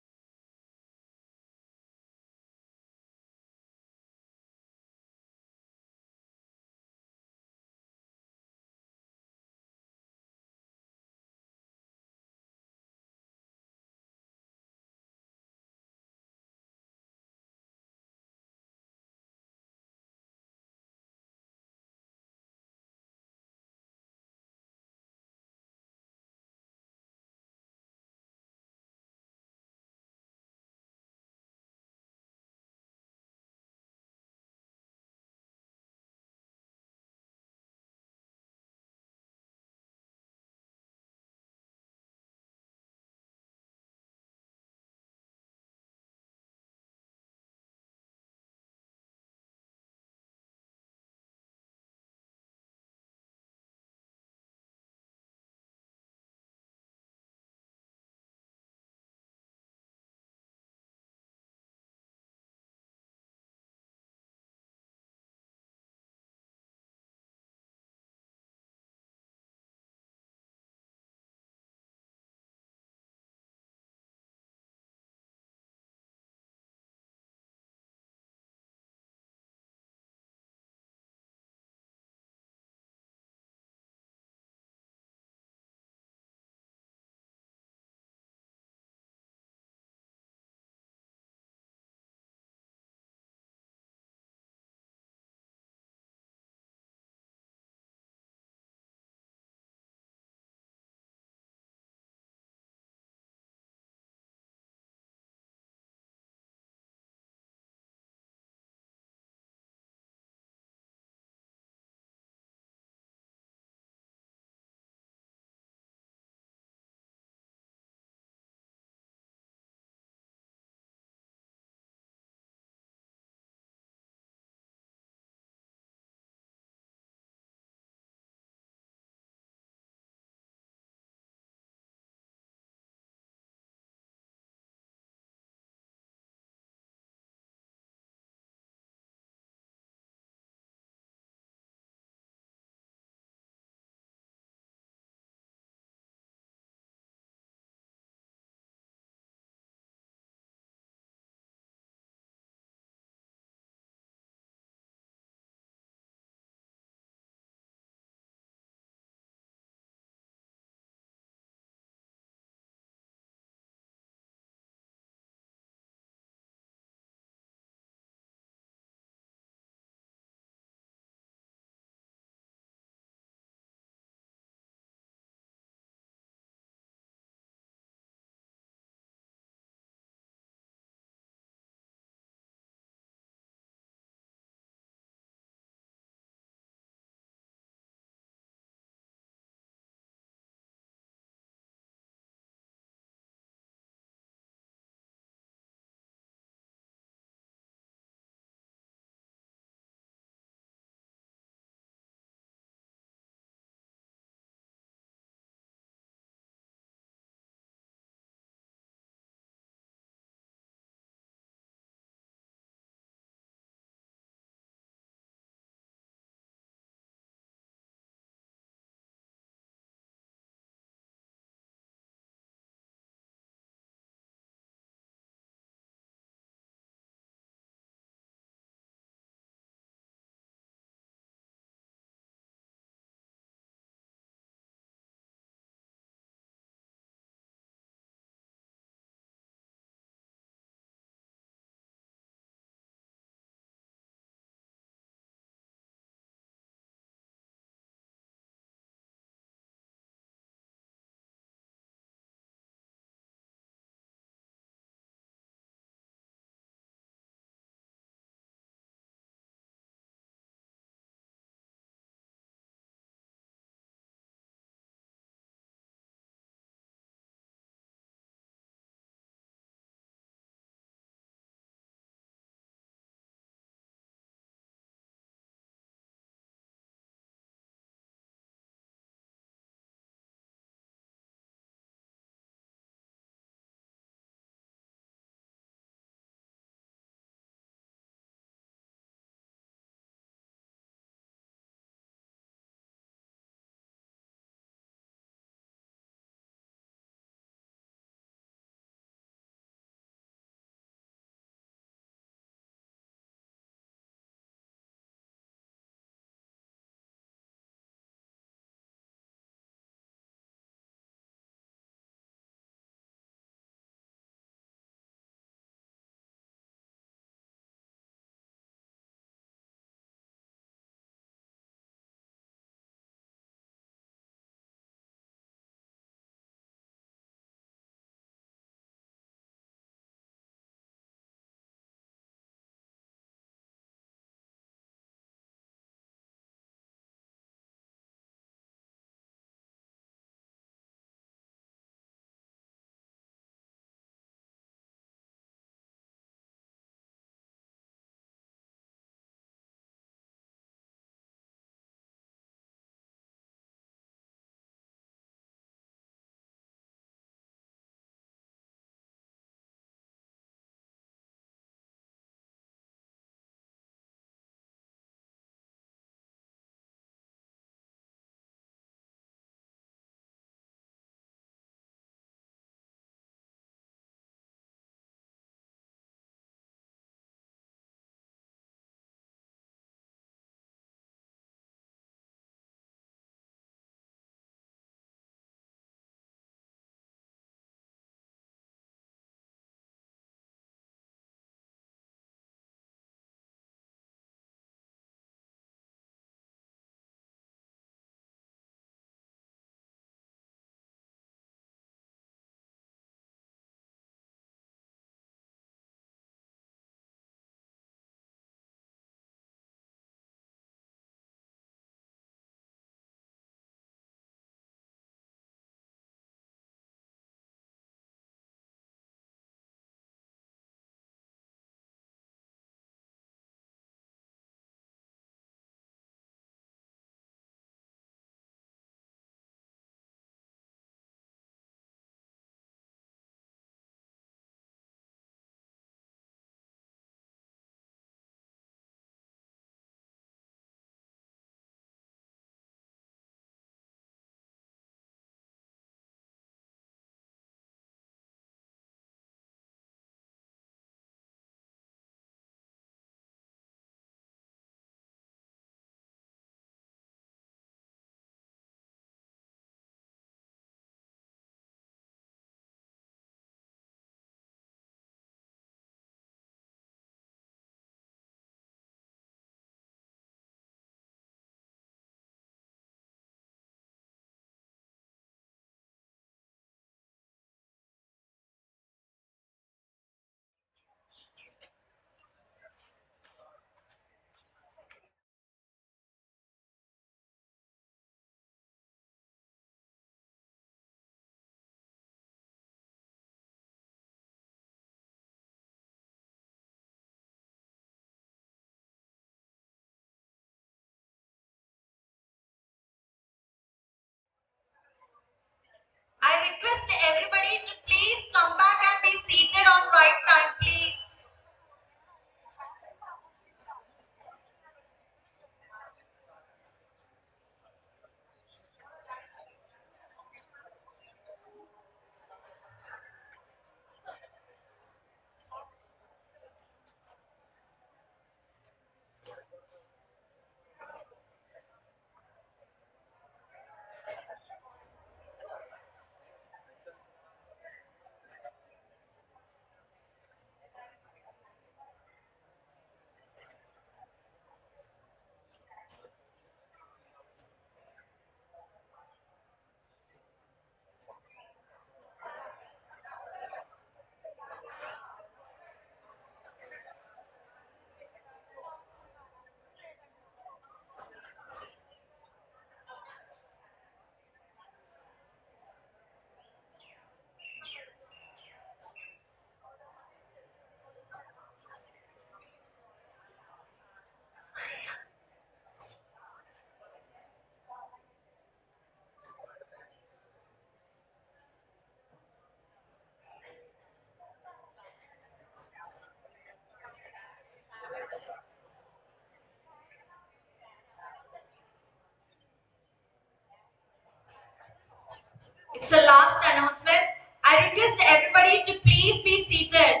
[SPEAKER 11] announcement. I request everybody to please be seated.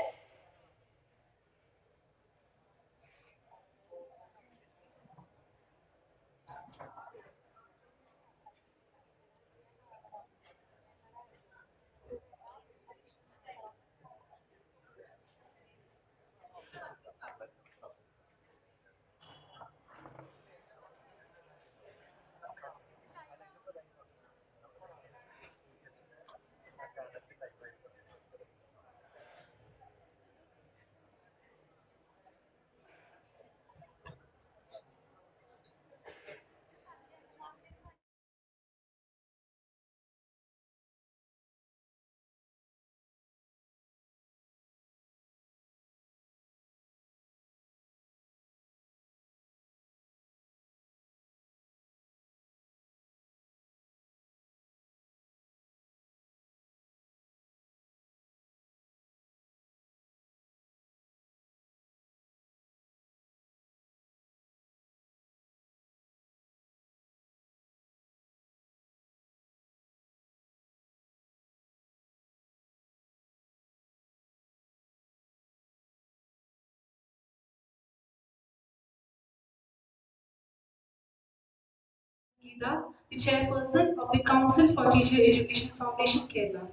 [SPEAKER 8] Geeta, the chairperson of the Council for Teacher Education Foundation, Kerala.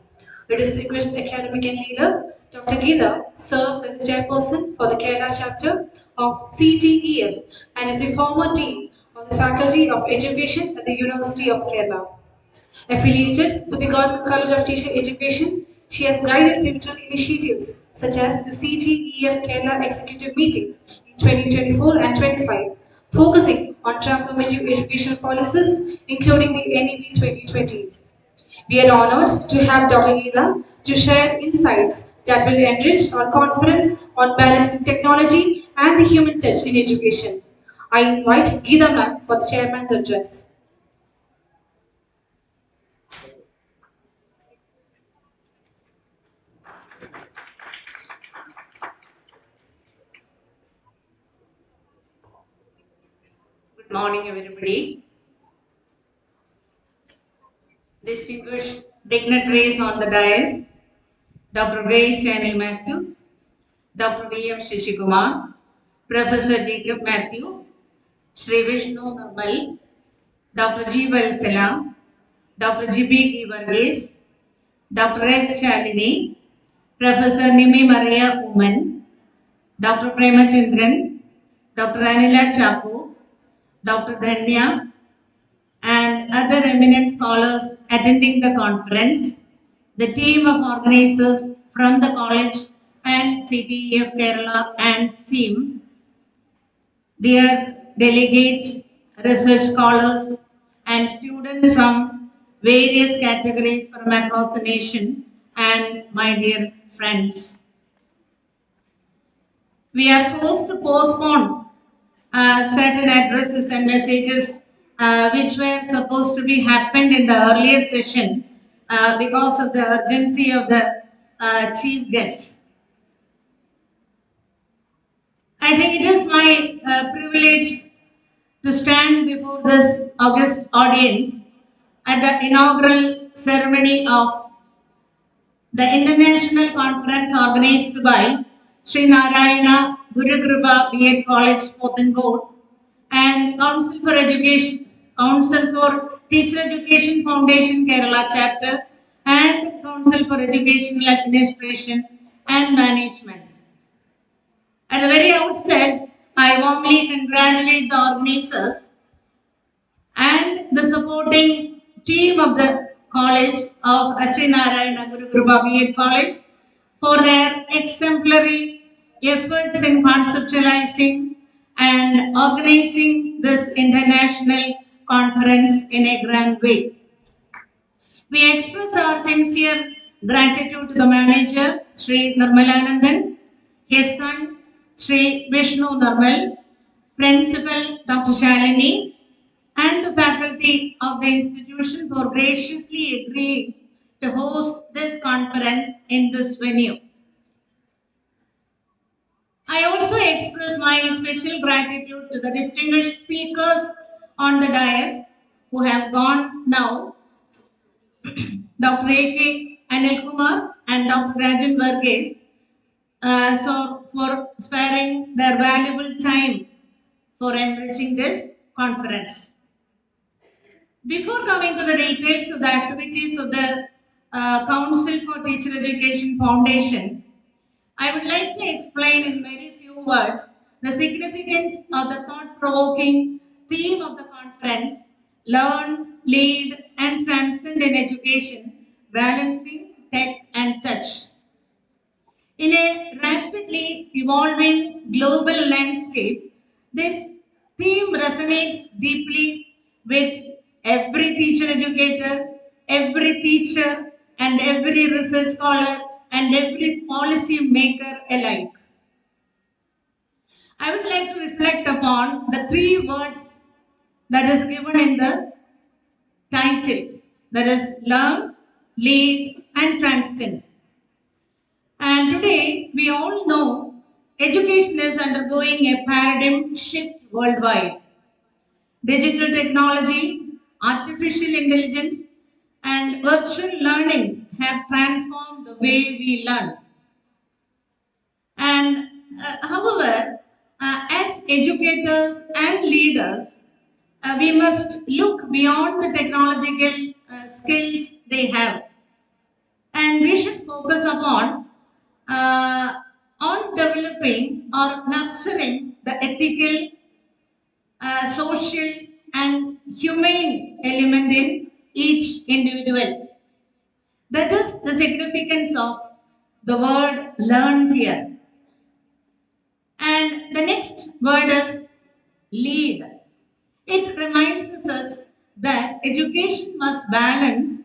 [SPEAKER 8] A distinguished academic and leader, Dr. Geeta serves as the chairperson for the Kerala chapter of CTEF and is the former dean of the Faculty of Education at the University of Kerala. Affiliated with the Government College of Teacher Education, she has guided pivotal initiatives such as the CTEF Kerala Executive Meetings in 2024 and 25, focusing on transformative educational policies, including the NEP 2020. We are honored to have Dr. Geeta to share insights that will enrich our conference on balancing technology and the human touch in education. I invite Geeta ma'am for the chairman's address.
[SPEAKER 12] Good morning, everybody. Distinguished dignitaries on the dais, Dr. Stanley Matthews, Dr. V.M. Shishikumal, Professor Jacob Matthew, Sri Vishnu Nirmal, Dr. G. Valsala, Dr. G.B. Varghese, Dr. S. Shalini, Professor Nimi Maria Uman, Dr. Premachandran, Dr. Anila Chaku, Dr. Dhanya, and other eminent scholars attending the conference, the team of organizers from the college and CTEF Kerala and CEAM, dear delegates, research scholars, and students from various categories from across the nation, and my dear friends. We are forced to postpone certain addresses and messages which were supposed to be happened in the earlier session because of the urgency of the chief guest. I think it is my privilege to stand before this august audience at the inaugural ceremony of the international conference organized by Sri Narayana Gurukripa B.Ed College, Pothencode, and Council for Teacher Education Foundation Kerala chapter, and Council for Educational Administration and Management. At the very outset, I warmly congratulate the organizers and the supporting team of the College of Sri Narayana Gurukripa B.Ed College for their exemplary efforts in conceptualizing and organizing this international conference in a grand way. We express our sincere gratitude to the manager, Sri Nirmalanandan, his son, Sri Vishnu Nirmal, Principal Dr. Shalini, and the faculty of the institution for graciously agreeing to host this conference in this venue. I also express my special gratitude to the distinguished speakers on the dais who have gone now. Dr. A.K. Anil Kumar and Dr. Rajan Varghese so for sparing their valuable time for enriching this conference. Before coming to the details of the activities of the Council for Teacher Education Foundation, I would like to explain in very few words the significance of the thought-provoking theme of the conference, Learn, Lead and Transcend in Education, Balancing Tech and Touch. In a rapidly evolving global landscape, this theme resonates deeply with every teacher educator, every teacher, and every research scholar, and every policy maker alike. I would like to reflect upon the three words that is given in the title, that is learn, lead, and transcend. And today, we all know education is undergoing a paradigm shift worldwide. Digital technology, artificial intelligence, and virtual learning have transformed the way we learn. And however, as educators and leaders, we must look beyond the technological skills they have, and we should focus upon uh, on developing or nurturing the ethical, social, and humane element in each individual. That is the significance of the word learn here. And the next word is lead. It reminds us that education must balance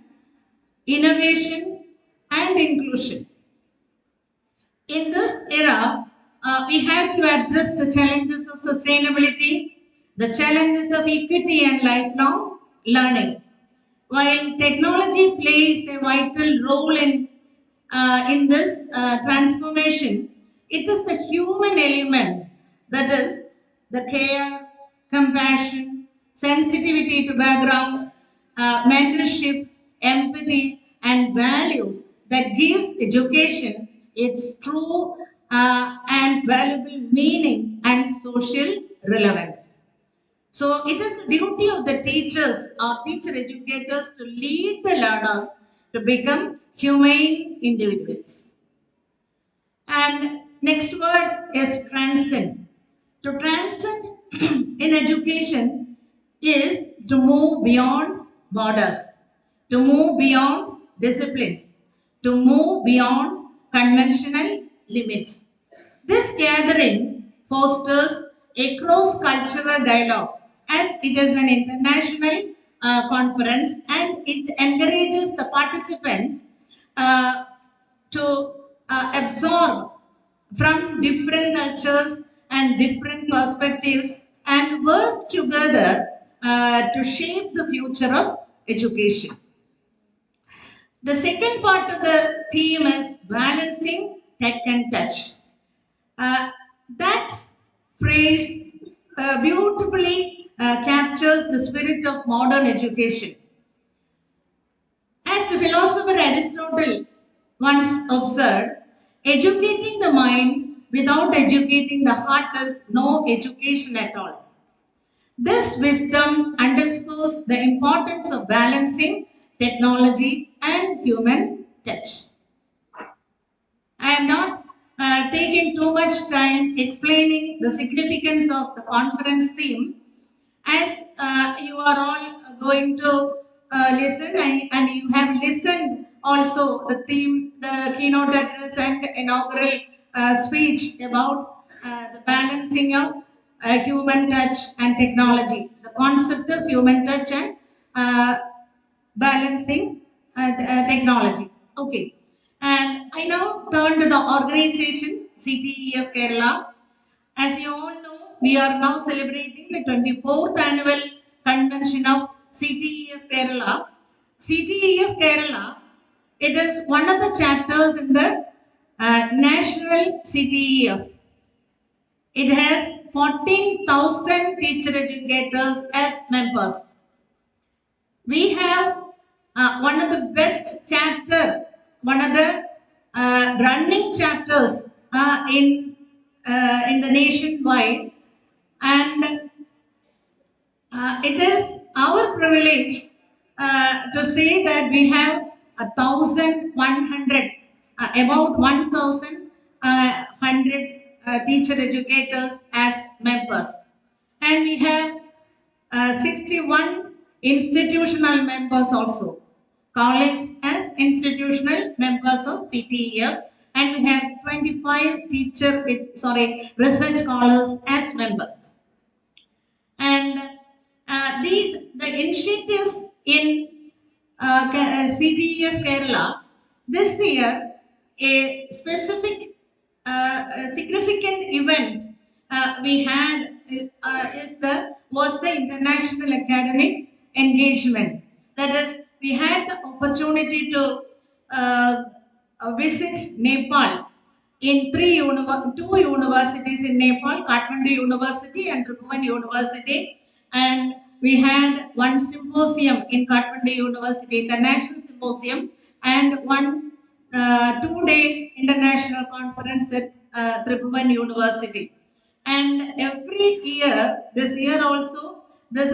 [SPEAKER 12] innovation and inclusion. In this era, we have to address the challenges of sustainability, the challenges of equity and lifelong learning. While technology plays a vital role in this transformation, it is the human element, that is the care, compassion, sensitivity to backgrounds, mentorship, empathy, and values that gives education its true and valuable meaning and social relevance. So it is the duty of the teachers or teacher educators to lead the learners to become humane individuals. And next word is transcend. To transcend in education is to move beyond borders, to move beyond disciplines, to move beyond conventional limits. This gathering fosters a cross-cultural dialogue as it is an international conference, and it encourages the participants uh, to absorb from different cultures and different perspectives and work together to shape the future of education. The second part of the theme is balancing tech and touch. That phrase beautifully captures the spirit of modern education. As the philosopher Aristotle once observed, educating the mind without educating the heart is no education at all. This wisdom underscores the importance of balancing technology and human touch. I am not taking too much time explaining the significance of the conference theme, as you are all going to listen, and you have listened also the theme, the keynote address and inaugural speech about the balancing of human touch and technology, the concept of human touch and uh, balancing technology. Okay. And I now turn to the organization CTEF Kerala. As you all know, we are now celebrating the 24th annual convention of CTEF Kerala. CTEF Kerala, it is one of the chapters in the national CTEF. It has 14,000 teacher educators as members. We have one of the best chapter one of the running chapters in the nationwide, and it is our privilege to say that we have 1,100, about 1,100 teacher educators as members, and we have 61 institutional members also, college as institutional members of CTEF, and we have 25 research scholars as members. And the initiatives in CTEF Kerala this year, a specific significant event we had was the international academic engagement. That is, we had the opportunity to visit Nepal in two universities in Nepal, Kathmandu University and Tribhuvan University, and we had one symposium in Kathmandu University, International Symposium, and one 2-day international conference at Tribhuvan University. And every year, this is also the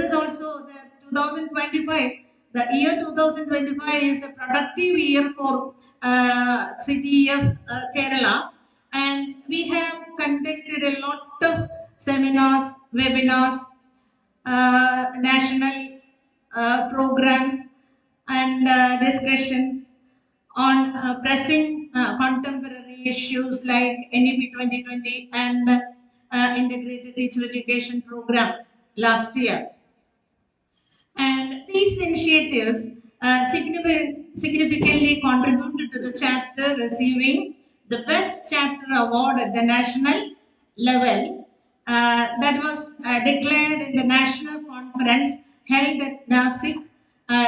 [SPEAKER 12] 2025. The year 2025 is a productive year for CTEF Kerala, and we have conducted a lot of seminars, webinars, national programs, and discussions on pressing contemporary issues like NEP 2020 and Integrated Teacher Education Program last year. And these initiatives significantly contributed to the chapter receiving the Best Chapter Award at the national level that was declared in the national conference held at Nasik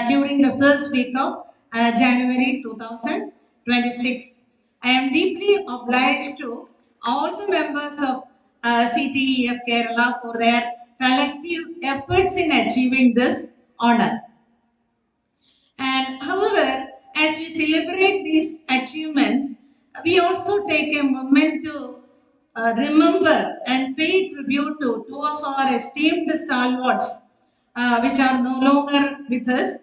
[SPEAKER 12] during the first week of January 2026. I am deeply obliged to all the members of CTEF Kerala for their collective efforts in achieving this honor. And however, as we celebrate these achievements, we also take a moment to remember and pay tribute to two of our esteemed stalwarts, which are no longer with us.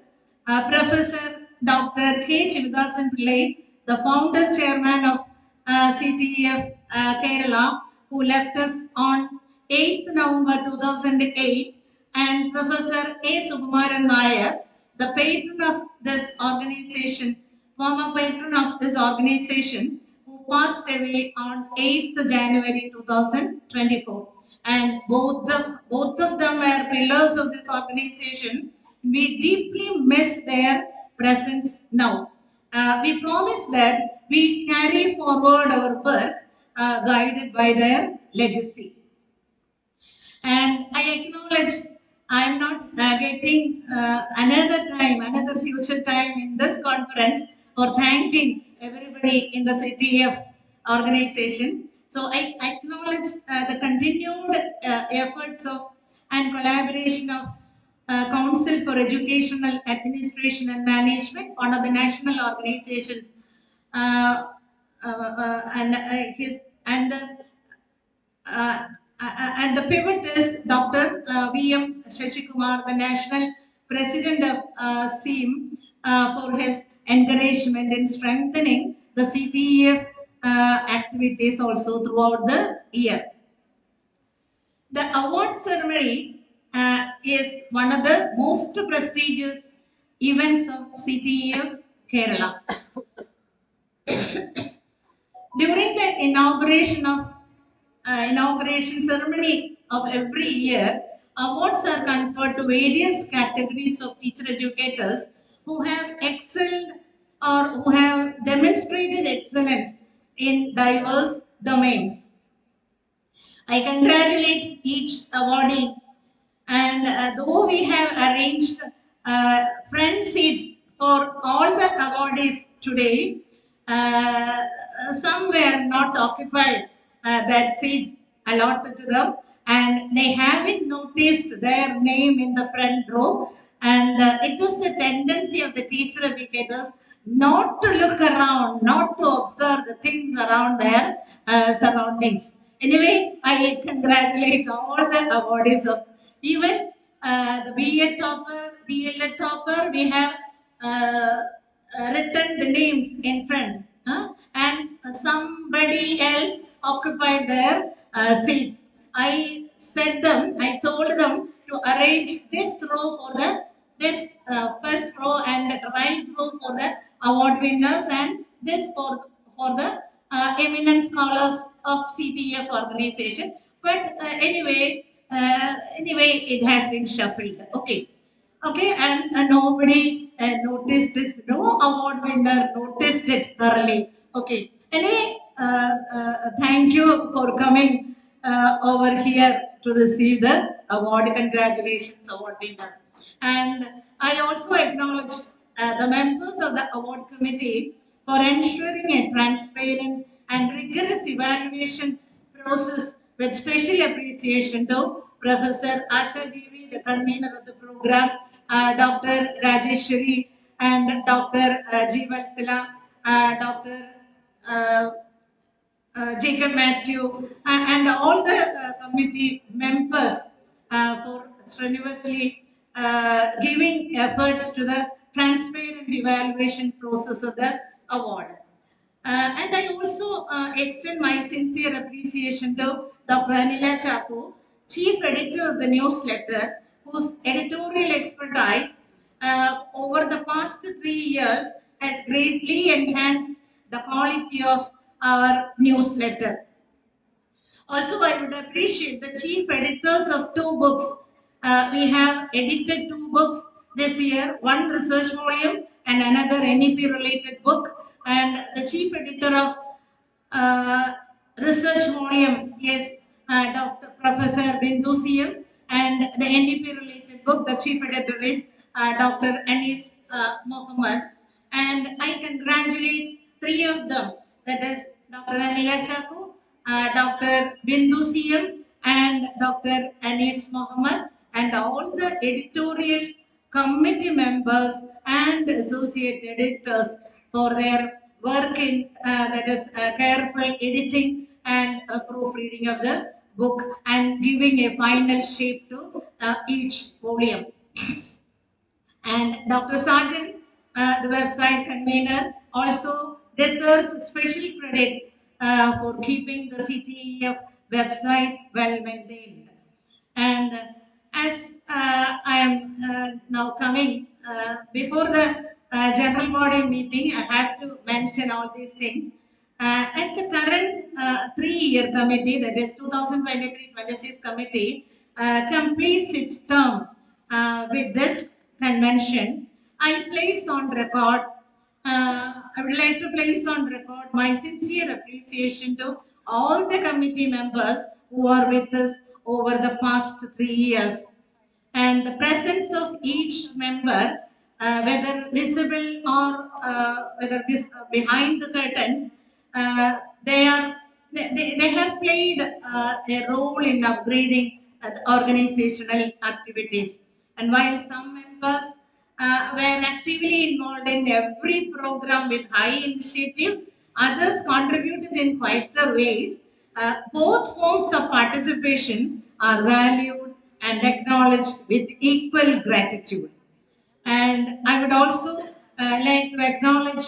[SPEAKER 12] Professor Dr. K. Shivadasan Pillai, the founder chairman of CTEF Kerala, who left us on 8th November 2008, and Professor A. Sukumaran Nair, the patron of this organization, former patron of this organization, who passed away on 8th January 2024. And both of them were pillars of this organization. We deeply miss their presence now. We promise that we carry forward our work guided by their legacy. And I acknowledge I am not getting another future time in this conference for thanking everybody in the CTEF organization. So I acknowledge the continued efforts of and collaboration of Council for Educational Administration and Management, one of the national organizations, uh, and the pivot is Dr. V.M. Shashikumar, the National President of CEAM, for his encouragement in strengthening the CTEF activities also throughout the year. The award ceremony is one of the most prestigious events of CTEF Kerala. During the inauguration ceremony of every year, awards are conferred to various categories of teacher educators who have excelled or who have demonstrated excellence in diverse domains. I congratulate each awardee, and though we have arranged front seats for all the awardees today, some were not occupied their seats allotted to them, and they haven't noticed their name in the front row. And it is a tendency of the teacher educators not to look around, not to observe the things around their surroundings. Anyway, I congratulate all the awardees of even the B.Ed topper, D.L.Ed topper. We have written the names in front, and somebody else occupied their seats. I told them to arrange this row for this first row and the right row for the award winners and this for the eminent scholars of CTEF organization. But anyway, it has been shuffled. Okay. Okay, and nobody noticed this. No award winner noticed it thoroughly. Okay. Anyway, thank you for coming over here to receive the award. Congratulations, award winners. And I also acknowledge the members of the award committee for ensuring a transparent and rigorous evaluation process with special appreciation to Professor Asha Jeevi, the convener of the program, Dr. Rajeshwari, and Dr. Jeeval Sila, Dr. Uh, Jacob Matthew, and all the committee members for strenuously giving efforts to the transparent evaluation process of the award. And I also extend my sincere appreciation to Dr. Anila Chaku, Chief Editor of the newsletter, whose editorial expertise over the past 3 years has greatly enhanced the quality of our newsletter. Also, I would appreciate the chief editors of 2 books. We have edited 2 books this year, one research volume and another NEP related book. And the chief editor of uh, research volume is Dr. Professor Bindu CM, and the NEP related book, the chief editor is Dr. Anis Mohammed. And I congratulate 3 of them, that is Dr. Anila Chaku, Dr. Bindu CM, and Dr. Anis Mohammed, and all the editorial committee members and associate editors for their work in that is careful editing and proofreading of the book and giving a final shape to each volume. And Dr. Sarjan, the website convener, also deserves special credit for keeping the CTEF website well maintained. And as I am now coming before the general body meeting, I have to mention all these things. As the current 3-year committee, that is 2023-26 committee, completes its term with this convention, I place on record I would like to place on record my sincere appreciation to all the committee members who are with us over the past 3 years. And the presence of each member, whether visible or whether behind the curtains, uh, they are they have played a role in upgrading the organizational activities. And while some members were actively involved in every program with high initiative, others contributed in quieter ways. Both forms of participation are valued and acknowledged with equal gratitude. And I would also like to acknowledge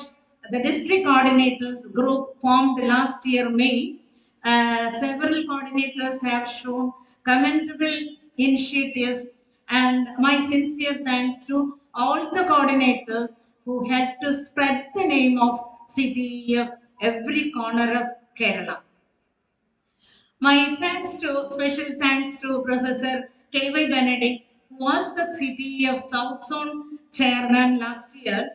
[SPEAKER 12] the district coordinators group formed last year, May. Several coordinators have shown commendable initiatives, and my sincere thanks to all the coordinators who helped to spread the name of CTEF every corner of Kerala. My special thanks to Professor K.Y. Benedict, who was the City of South Zone chairman last year,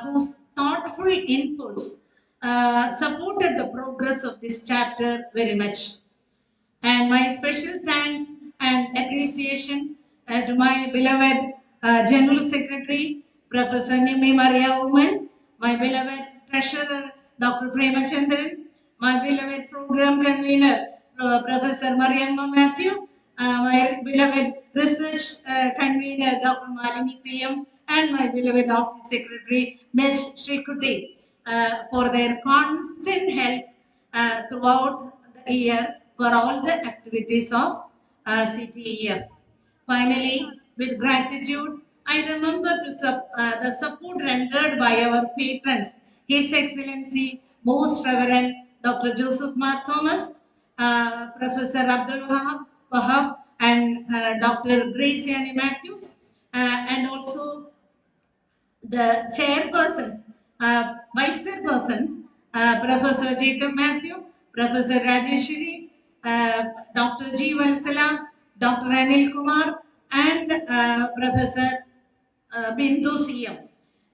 [SPEAKER 12] whose thoughtful inputs supported the progress of this chapter very much. And my special thanks and appreciation to my beloved General Secretary, Professor Nimi Maria Woman, my beloved Treasurer, Dr. Premachandran, my beloved Program Convener, Professor Mariamma Matthew, my beloved Research Convener, Dr. Malini PM, and my beloved Office Secretary, Ms. Shrikuti, for their constant help throughout the year for all the activities of CTEF. Finally, with gratitude, I remember the support rendered by our patrons, His Excellency, Most Reverend Dr. Joseph Mar Thomas, Professor Abdul Wahab, and Dr. Grace Annie Matthews, and also the chairpersons, vice chairpersons, Professor Jacob Matthew, Professor Rajeshwari, Dr. G. Valsala, Dr. Anil Kumar, and Professor Bindu CM.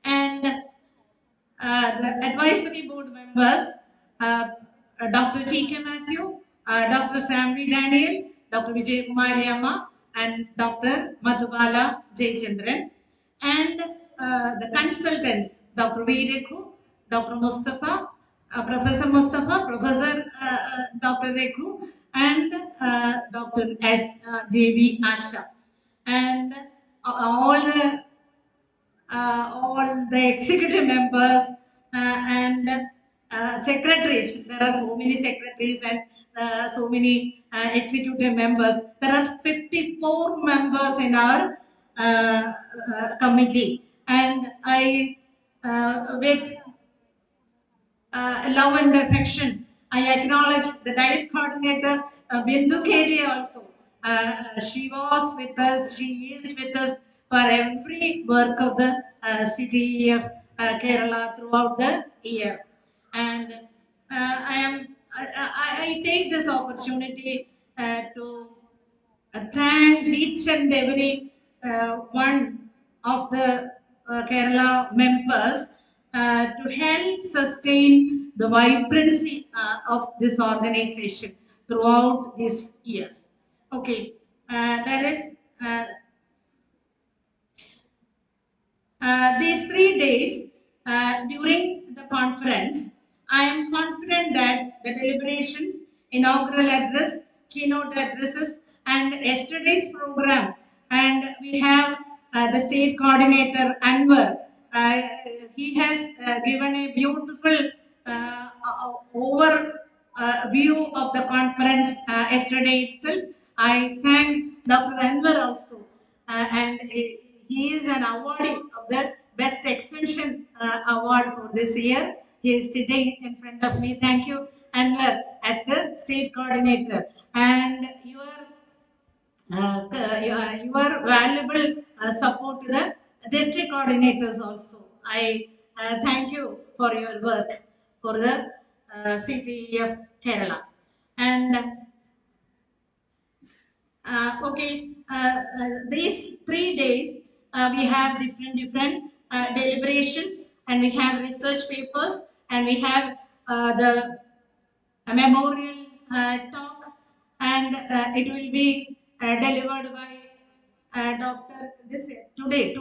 [SPEAKER 12] And the advisory board members, Dr. T.K. Matthew, Dr. Samri Daniel, Dr. Vijay Kumari Amma, and Dr. Madhubala Jayachandran, and the consultants, Dr. Veerekhu, Dr. Mustafa, Professor Mustafa, Professor Dr. Rekhu, and Dr. J.V. Asha, and all the executive members and secretaries. There are so many secretaries and so many executive members. There are 54 members in our committee, and I, with love and affection, I acknowledge the diet coordinator, Bindu KJ also. She was with us, she is with us for every work of the city of Kerala throughout the year. And I take this opportunity to thank each and every one of the Kerala members to help sustain the vibrancy of this organization throughout these years. Okay, there is these 3 days during the conference, I am confident that the deliberations, inaugural address, keynote addresses, and yesterday's program, and we have the state coordinator Anwar. Uh, he has given a beautiful over view of the conference yesterday itself. I thank Dr. Anwar also, and he is an awardee of the Best Extension Award for this year. He is sitting in front of me. Thank you, Anwar, as the state coordinator. And your valuable support to the district coordinators also. I thank you for your work for the city of Kerala. And these 3 days we have different deliberations, and we have research papers, and we have the memorial talk, and it will be delivered by Dr. Today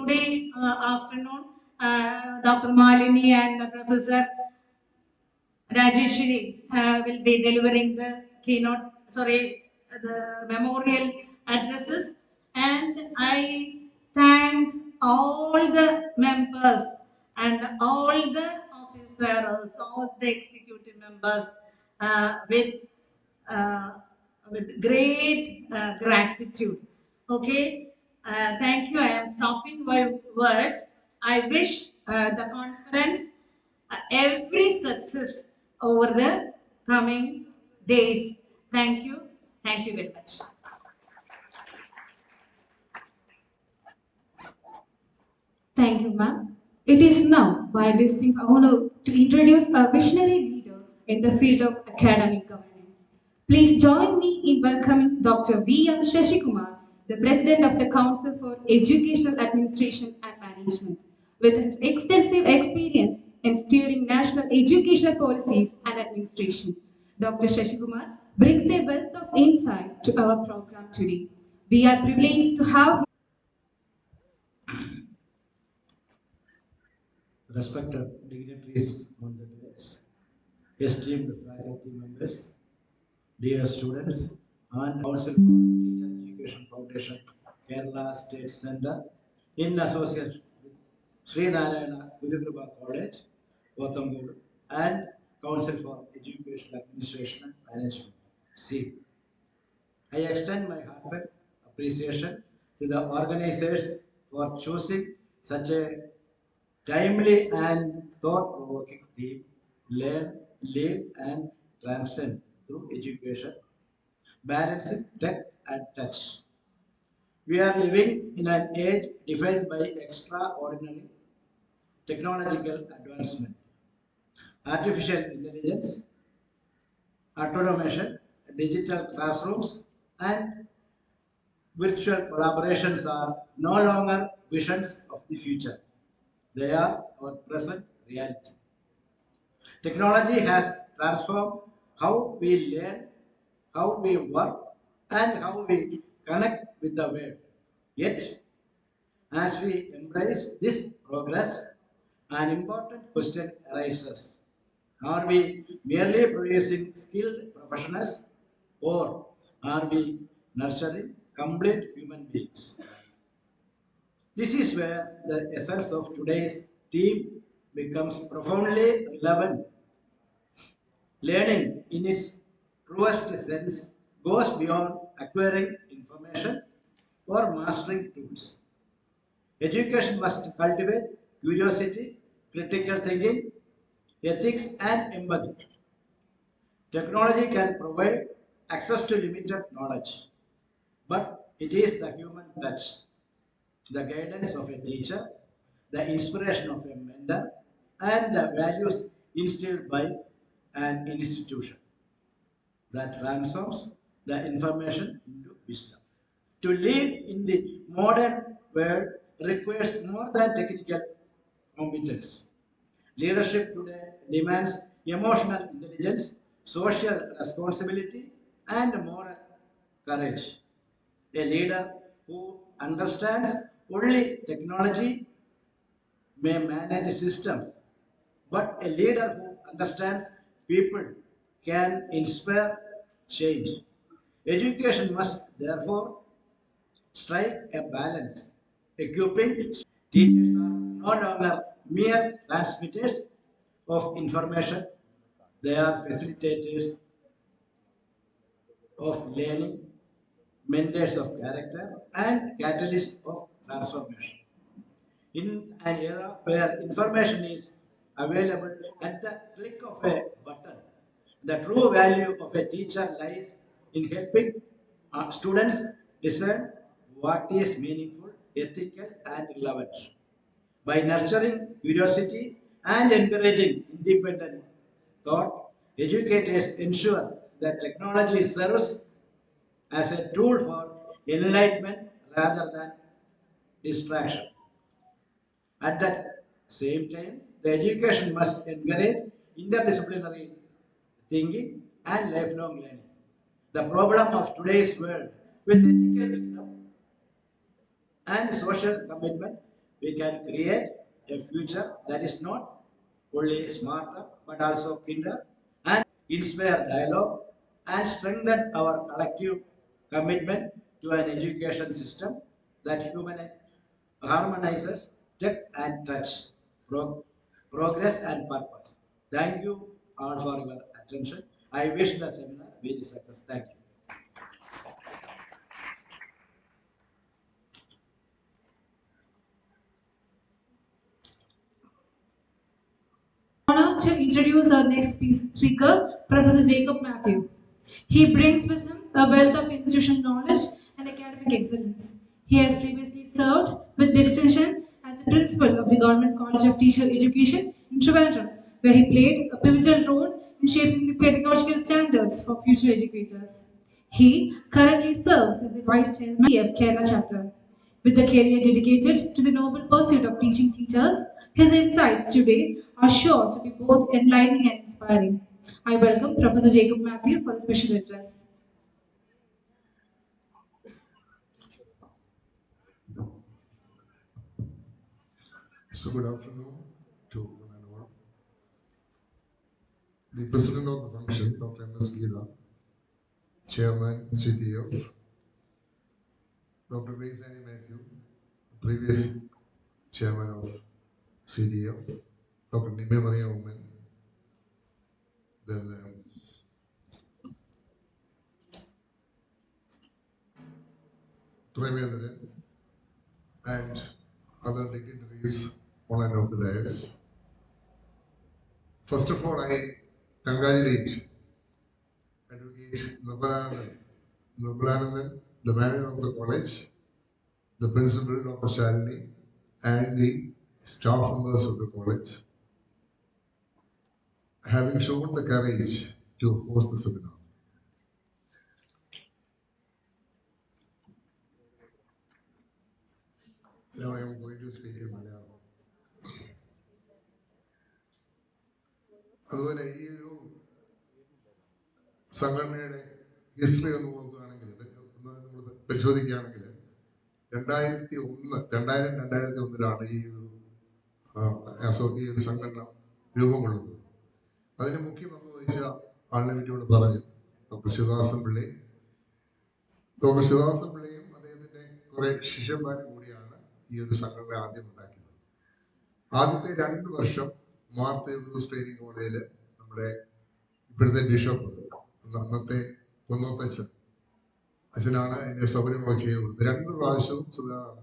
[SPEAKER 12] afternoon, Dr. Malini and Professor Rajeshwari will be delivering the keynote, the memorial addresses. And I thank all the members and all the office bearers, all the executive members with great gratitude. Okay, thank you. I am stopping my words. I wish the conference every success over the coming days. Thank you. Thank you very much.
[SPEAKER 13] Thank you, ma'am. It is now my distinct honor to introduce a visionary leader in the field of academic governance. Please join me in welcoming Dr. V.M. Shashikumar, the President of the Council for Educational Administration and Management. With his extensive experience in steering national educational policies and administration, Dr. Shashikumar brings a wealth of insight to our program today. We are privileged to have
[SPEAKER 14] respected dignitaries on the dais, esteemed faculty members, dear students, and Council for Teacher Education Foundation, Kerala State Center, in association with Sri Narayana GURUKRIPA College, POTHENCODE, and Council for Educational Administration and Management, CEAM. I extend my heartfelt appreciation to the organizers for choosing such a timely and thought-provoking theme: learn, live, and transcend through education, balancing tech and touch. We are living in an age defined by extraordinary technological advancement, artificial intelligence, automation, digital classrooms, and virtual collaborations are no longer visions of the future. They are our present reality. Technology has transformed how we learn, how we work, and how we connect with the world. Yet, as we embrace this progress, an important question arises. Are we merely producing skilled professionals, or are we nurturing complete human beings? This is where the essence of today's theme becomes profoundly relevant. Learning, in its truest sense, goes beyond acquiring information or mastering tools. Education must cultivate curiosity, critical thinking, ethics, and empathy. Technology can provide access to limited knowledge, but it is the human touch, the guidance of a teacher, the inspiration of a mentor, and the values instilled by an institution that transforms the information into wisdom. To live in the modern world requires more than technical competence. Leadership today demands emotional intelligence, social responsibility, and moral courage. A leader who understands only technology may manage systems, but a leader who understands people can inspire change. Education must therefore strike a balance. Equipping teachers are no longer mere transmitters of information, they are facilitators of learning, mentors of character, and catalysts of transformation. In an era where information is available at the click of a button, the true value of a teacher lies in helping students discern what is meaningful, ethical, and relevant. By nurturing curiosity and encouraging independent thought, educators ensure that technology serves as a tool for enlightenment rather than distraction. At that same time, the education must encourage interdisciplinary thinking and lifelong learning. The problem of today's world, with ethical wisdom and social commitment, we can create a future that is not only smarter but also kinder and inspire dialogue and strengthen our collective commitment to an education system that harmonizes tech and touch, progress and purpose. Thank you all for your attention. I wish the seminar very success. Thank you.
[SPEAKER 9] Honor to introduce our next speaker, Professor Jacob Matthew. He brings with him a wealth of institutional knowledge and academic excellence. He has previously served with distinction as the principal of the Government College of Teacher Education in Trivandrum, where he played a pivotal role in shaping the pedagogical standards for future educators. He currently serves as the Vice Chairman of Kerala chapter. With a career dedicated to the noble pursuit of teaching teachers, his insights today are sure to be both enlightening and inspiring. I welcome Professor Jacob Matthew for the special address.
[SPEAKER 15] So good afternoon to one and all. The President of the function, Dr. M.S. Geeta, Chairman, CTEF, Dr. B.Ed Matthew, previous Chairman of CTEF, Dr. Nime Maria Women, then Tremendran, and other dignitaries on and off the dais. First of all, I congratulate Advocate Noblanandan, the manager of the college, the principal, Dr. Shalini, and the staff members of the college, having shown the courage to host the seminar. Now I am going to speak in Malayalam. അതുപോലെ ഈ ഒരു സംഘടനയുടെ history ഒന്ന് നോക്കുകയാണെങ്കിൽ നമ്മൾ പരിശോധിക്കുകയാണെങ്കിൽ 2001-2001 ഈ ഒരു സംഘടന രൂപം കൊള്ളുന്നത്. അതിന് മുഖ്യ പങ്ക് വഹിച്ച ആളിനെ പറ്റിയോട് പറഞ്ഞു ഡോക്ടർ ശിവദാസൻ പിള്ളയും അദ്ദേഹത്തിന്റെ കുറെ ശിഷ്യന്മാരും കൂടിയാണ് ഈ ഒരു സംഘടന ആദ്യം ഉണ്ടാക്കിയത്. ആദ്യത്തെ 2 വർഷം മാർത്തേവൂസ് ട്രെയിനിങ് കോളേജിൽ നമ്മുടെ ഇപ്പോഴത്തെ ബിഷപ്പ് അന്നത്തെ കുന്നത്തച്ഛൻ അച്ഛനാണ് അതിന്റെ സൗകര്യങ്ങളൊക്കെ ചെയ്ത് കൊടുത്തത്. 2 പ്രാവശ്യവും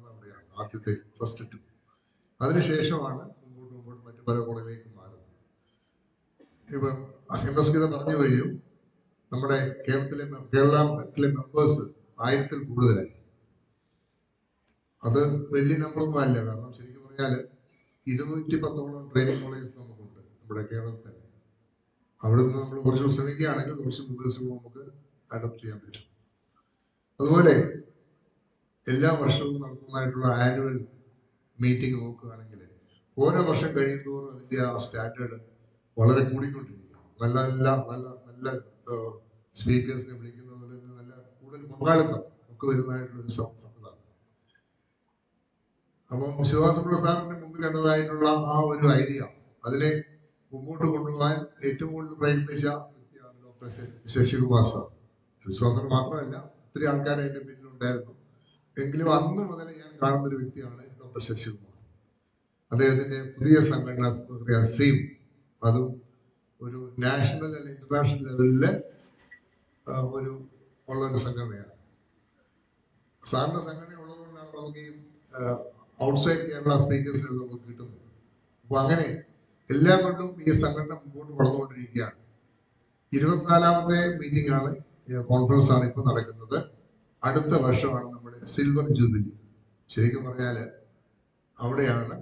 [SPEAKER 15] അവിടെയാണ് ആദ്യത്തെ ഫസ്റ്റ് 2. അതിനുശേഷമാണ് മുമ്പോട്ട് മറ്റു പല കോളേജിലേക്ക് മാറുന്നത്. ഇപ്പൊ അഹിമസ്കിത പറഞ്ഞു കഴിഞ്ഞു, നമ്മുടെ കേരളത്തിലെ മെമ്പേഴ്സ് 1000-ൽ കൂടുതലായി. അത് വലിയ നമ്പറൊന്നും അല്ല, കാരണം ശരിക്കും പറഞ്ഞാൽ 210ഓളം ട്രെയിനിങ് കോളേജസ് നമുക്കുണ്ട് നമ്മുടെ കേരളത്തിൽ തന്നെ. അവിടെ നിന്ന് നമ്മൾ കുറച്ച് ശ്രമിക്കുകയാണെങ്കിൽ കുറച്ച് മെമ്പേഴ്സുകൾ നമുക്ക് അഡോപ്റ്റ് ചെയ്യാൻ പറ്റും. അതുപോലെ എല്ലാ വർഷവും നടത്തുന്നതായിട്ടുള്ള ആനുവൽ മീറ്റിംഗ് നോക്കുകയാണെങ്കിൽ ഓരോ വർഷം കഴിയുന്നതോറും അതിന്റെ ആ സ്റ്റാൻഡേർഡ് വളരെ കൂടിക്കൊണ്ടിരിക്കും. നല്ല സ്പീക്കേഴ്സിനെ വിളിക്കുന്ന പോലെ തന്നെ നല്ല കൂടുതൽ പങ്കാളിത്തം ഒക്കെ വരുന്നതായിട്ടുള്ള ഒരു സംഭവമാണ്. അപ്പം ശിവദാസപിള്ള സാറിന്റെ മുമ്പിൽ കണ്ടതായിട്ടുള്ള ആ ഒരു ഐഡിയ അതിനെ മുമ്പോട്ട് കൊണ്ടുപോകാൻ ഏറ്റവും കൂടുതൽ പ്രയത്നിച്ച വ്യക്തിയാണ് ഡോക്ടർ ശശികുമാർ സാർ. ശിവദാസൻ മാത്രമല്ല, ഒത്തിരി ആൾക്കാർ അതിന്റെ പിന്നിലുണ്ടായിരുന്നു. എങ്കിലും അന്ന് മുതൽ ഞാൻ കാണുന്ന ഒരു വ്യക്തിയാണ് ഡോക്ടർ ശശികുമാർ. അദ്ദേഹത്തിന്റെ പുതിയ സംഘടന CEAM, അതും ഒരു നാഷണൽ അല്ലെങ്കിൽ ഇന്റർനാഷണൽ ലെവലില് ഉള്ളൊരു സംഘടനയാണ്. സാറിന്റെ സംഘടന ഉള്ളതുകൊണ്ടാണ് നമുക്ക് ഈ ഔട്ട്സൈഡ് കേരള സ്പീക്കേഴ്സിനെ നമുക്ക് കിട്ടുന്നത്. അപ്പൊ അങ്ങനെ എല്ലാം കൊണ്ടും ഈ സംഘടന മുമ്പോട്ട് വളർന്നുകൊണ്ടിരിക്കുകയാണ്. 24ാമത്തെ മീറ്റിംഗ് ആണ്, കോൺഫറൻസ് ആണ് ഇപ്പൊ നടക്കുന്നത്. അടുത്ത വർഷമാണ് നമ്മുടെ സിൽവർ ജൂബിലി. ശരിക്കും പറഞ്ഞാല് അവിടെയാണ്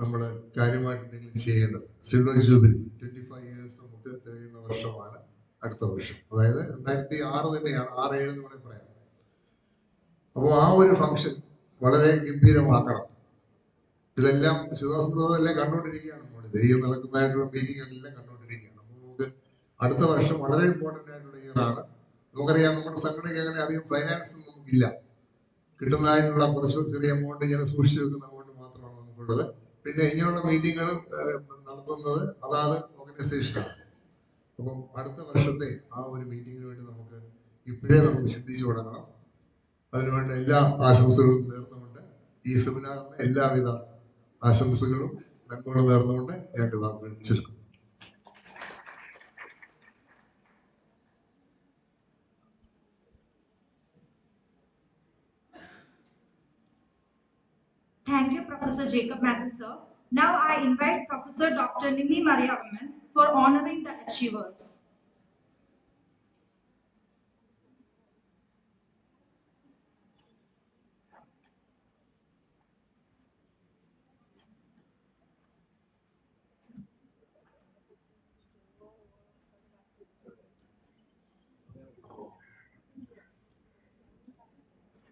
[SPEAKER 15] നമ്മൾ കാര്യമായിട്ട് എന്തെങ്കിലും ചെയ്യേണ്ടത്. സിൽവർ ജൂബിലി 25 ഇയേഴ്സ് നമുക്ക് തികയുന്ന വർഷമാണ് അടുത്ത വർഷം. അതായത് 2006 തന്നെയാണ്, 6-7 എന്ന് വേണമെങ്കിൽ പറയാം. അപ്പോൾ ആ ഒരു ഫംഗ്ഷൻ വളരെ ഗംഭീരമാക്കണം. ഇതെല്ലാം ശിവദാസെല്ലാം കണ്ടുകൊണ്ടിരിക്കുകയാണ്. നമ്മളിത് ഈ നടക്കുന്നതായിട്ടുള്ള മീറ്റിംഗ് എല്ലാം കണ്ടുകൊണ്ടിരിക്കുകയാണ്. അപ്പോൾ നമുക്ക് അടുത്ത വർഷം വളരെ ഇമ്പോർട്ടൻ്റ് ആയിട്ടുള്ള ഇയർ ആണ്. നമുക്കറിയാം, നമ്മുടെ സംഘടനയ്ക്ക് അങ്ങനെ അധികം ഫൈനാൻസ് നമുക്കില്ല. കിട്ടുന്നതായിട്ടുള്ള കുറച്ച് ചെറിയ എമൗണ്ട് ഇങ്ങനെ സൂക്ഷിച്ചു വെക്കുന്ന എമൗണ്ട് മാത്രമാണ് നമുക്കുള്ളത്. പിന്നെ ഇങ്ങനെയുള്ള മീറ്റിങ്ങുകൾ നടത്തുന്നത് അതാത് ഓർഗനൈസേഷനാണ്. അപ്പം അടുത്ത വർഷത്തെ ആ ഒരു മീറ്റിങ്ങിന് വേണ്ടി നമുക്ക് ഇപ്പോഴേ നമുക്ക് ചിന്തിച്ചു തുടങ്ങണം. അതിനുവേണ്ട എല്ലാ ആശംസകളും നേർന്നുകൊണ്ട് ഈ സെമിനാറിന് എല്ലാവിധ ആശംസകളും നന്മകളും നേർന്നുകൊണ്ട് ഞങ്ങൾ ചുരുക്കും.
[SPEAKER 3] Thank you, Professor Jacob Matthew, sir. Now I invite Professor Dr. Nimi Maria Women for honoring the achievers.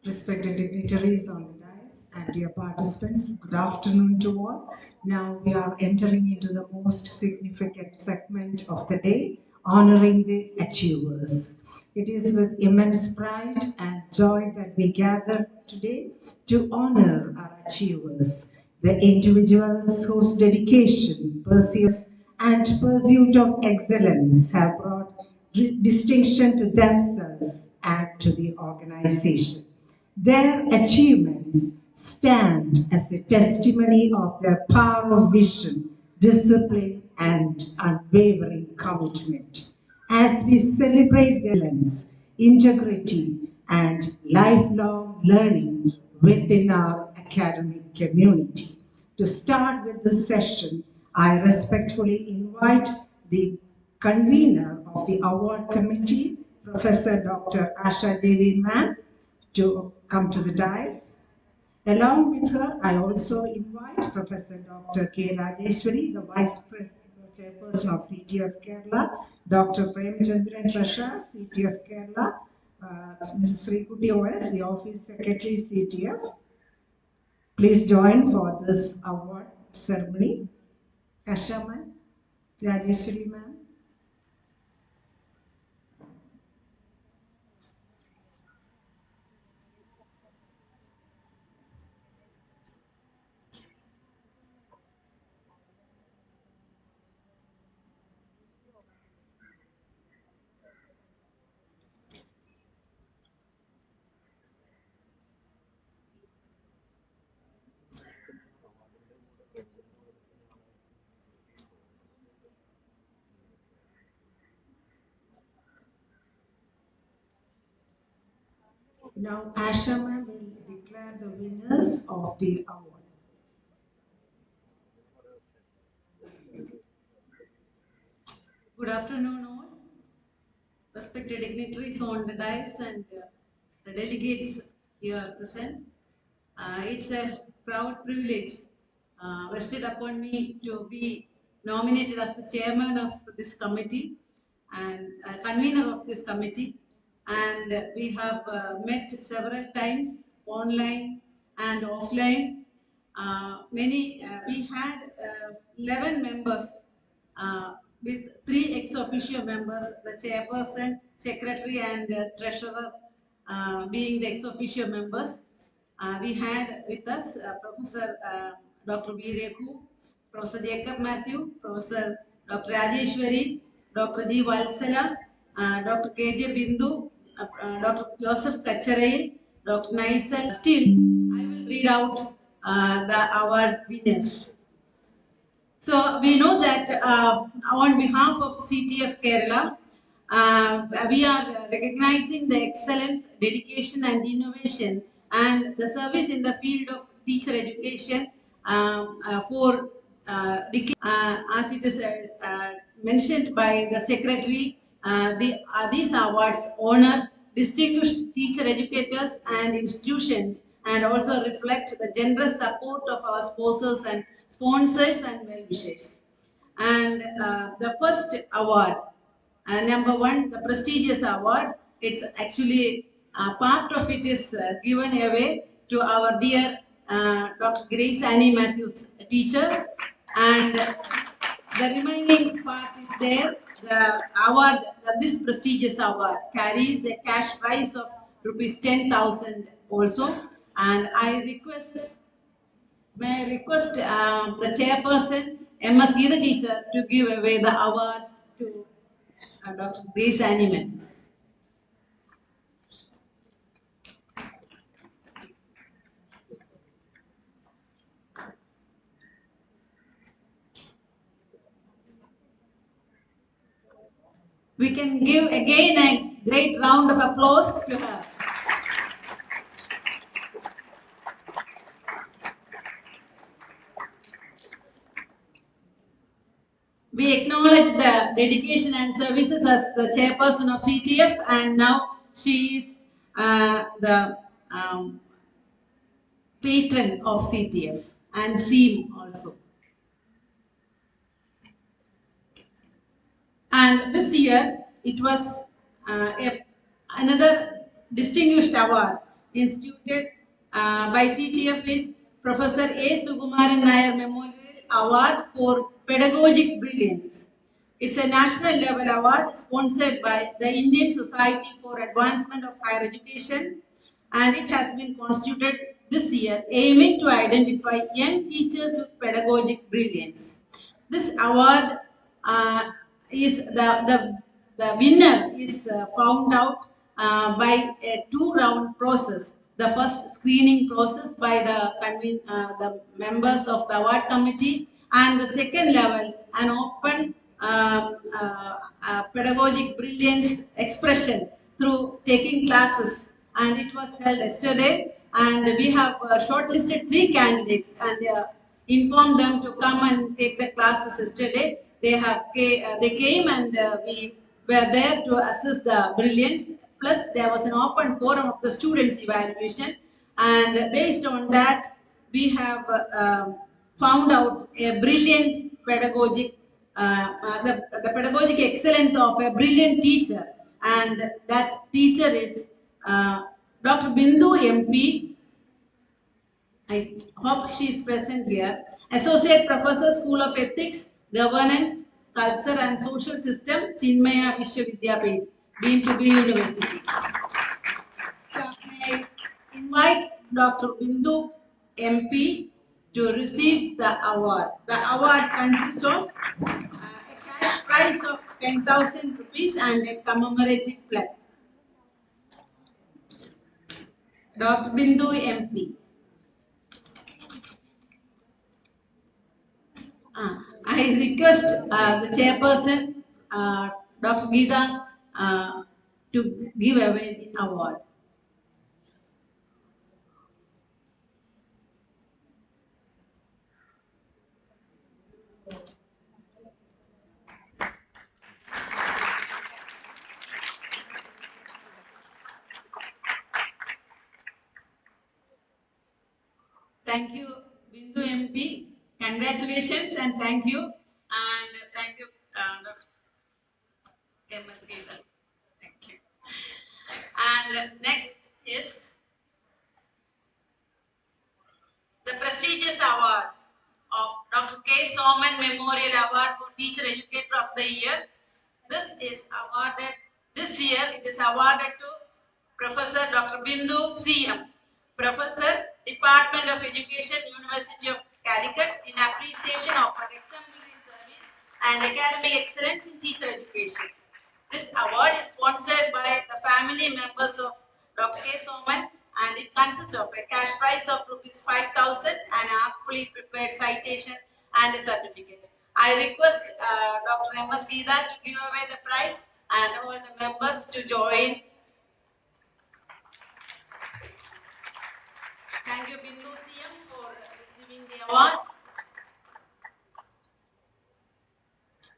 [SPEAKER 5] Respected dignitaries on the dais and dear participants, good afternoon to all. Now we are entering into the most significant segment of the day, honoring the achievers. It is with immense pride and joy that we gather today to honor our achievers, the individuals whose dedication, persistence, and pursuit of excellence have brought distinction to themselves and to the organization. Their achievements
[SPEAKER 10] stand as a testimony of their power of vision, discipline, and unwavering commitment. As we celebrate their excellence, integrity, and lifelong learning within our academic community. To start with this session, I respectfully invite the convener of the award committee, Professor Dr. Asha Devi Ma'am, to come to the dais. Along with her, I also invite Professor Dr. K. Rajeshwari, the Vice President, Chairperson of CTEF Kerala, Dr. Premchandran Trasha, CTEF Kerala, Mrs. Sree OS, the Office Secretary, CTEF. Please join for this award ceremony. Kasha ma'am, Rajeshwari ma'am. Now Asha ma'am will declare the winners of the award.
[SPEAKER 16] Good afternoon all, respected dignitaries on the dais and the delegates here present. It's a proud privilege vested upon me to be nominated as the chairman of this committee and convener of this committee. And we have met several times online and offline. We had 11 members with 3 ex officio members, the chairperson, secretary, and treasurer being the ex officio members. We had with us Professor Dr. B. Rekhu, Professor Jacob Matthew, Professor Dr. Rajeshwari, Dr. G. Valsala, Dr. K.J. Bindu, Dr. Joseph Kacharai, Dr. Naisal. Still, I will read out the award winners. So we know that on behalf of CTEF Kerala, we are recognizing the excellence, dedication and innovation and the service in the field of teacher education for as it is mentioned by the secretary, these awards honor distinguished teacher educators and institutions and also reflect the generous support of our sponsors and well-wishers. And the first award, number 1, the prestigious award, it's actually part of it is given away to our dear Dr. Grace Annie Matthews, teacher, and the remaining part is there. The award, this prestigious award carries a cash prize of rupees 10,000 also, and may I request the chairperson, MS Geeta teacher, to give away the award to Dr. Grace Annie Matthews. We can give again a great round of applause to her. We acknowledge the dedication and services as the chairperson of CTEF, and now she is the patron of CTEF and CEAM also. And this year it was another distinguished award instituted by CTEF is Professor A. Sukumaran Nair Memorial Award for Pedagogic Brilliance. It's a national level award sponsored by the Indian Society for Advancement of Higher Education, and it has been constituted this year aiming to identify young teachers with pedagogic brilliance. This award is the winner is found out by a 2-round process. the first screening process by the members of the award committee, and the second level, an open pedagogic brilliance expression through taking classes, and it was held yesterday, and we have shortlisted 3 candidates and informed them to come and take the classes yesterday. They came and we were there to assess the brilliance. Plus, there was an open forum of the students' evaluation, and based on that, we have found out a brilliant pedagogic, the pedagogic excellence of a brilliant teacher, and that teacher is Dr. Bindu MP. I hope she is present here. Associate Professor, School of Ethics, Governance, Culture and Social System, Chinmaya Vishwavidyapeth, deemed to be university. So may I invite Dr. Bindu MP to receive the award. The award consists of a cash prize of 10,000 rupees and a commemorative plaque. Dr. Bindu MP. I request the chairperson, Dr. Geeta, to give away the award. Thank you, Bindu MP. Congratulations and thank you. And thank you, Dr. MS Geeta. Thank you. And next is the prestigious award of Dr. K. Soman Memorial Award for Teacher Educator of the Year. This year it is awarded to Professor Dr. Bindu CEAM, Professor, Department of Education, University of Calicut, in appreciation of her exemplary service and academic excellence in teacher education. This award is sponsored by the family members of Dr. K. Soman, and it consists of a cash prize of ₹5,000 and an artfully prepared citation and a certificate. I request Dr. MS Geeta to give away the prize and all the members to join. Thank you, Bindu CM, for receiving the award.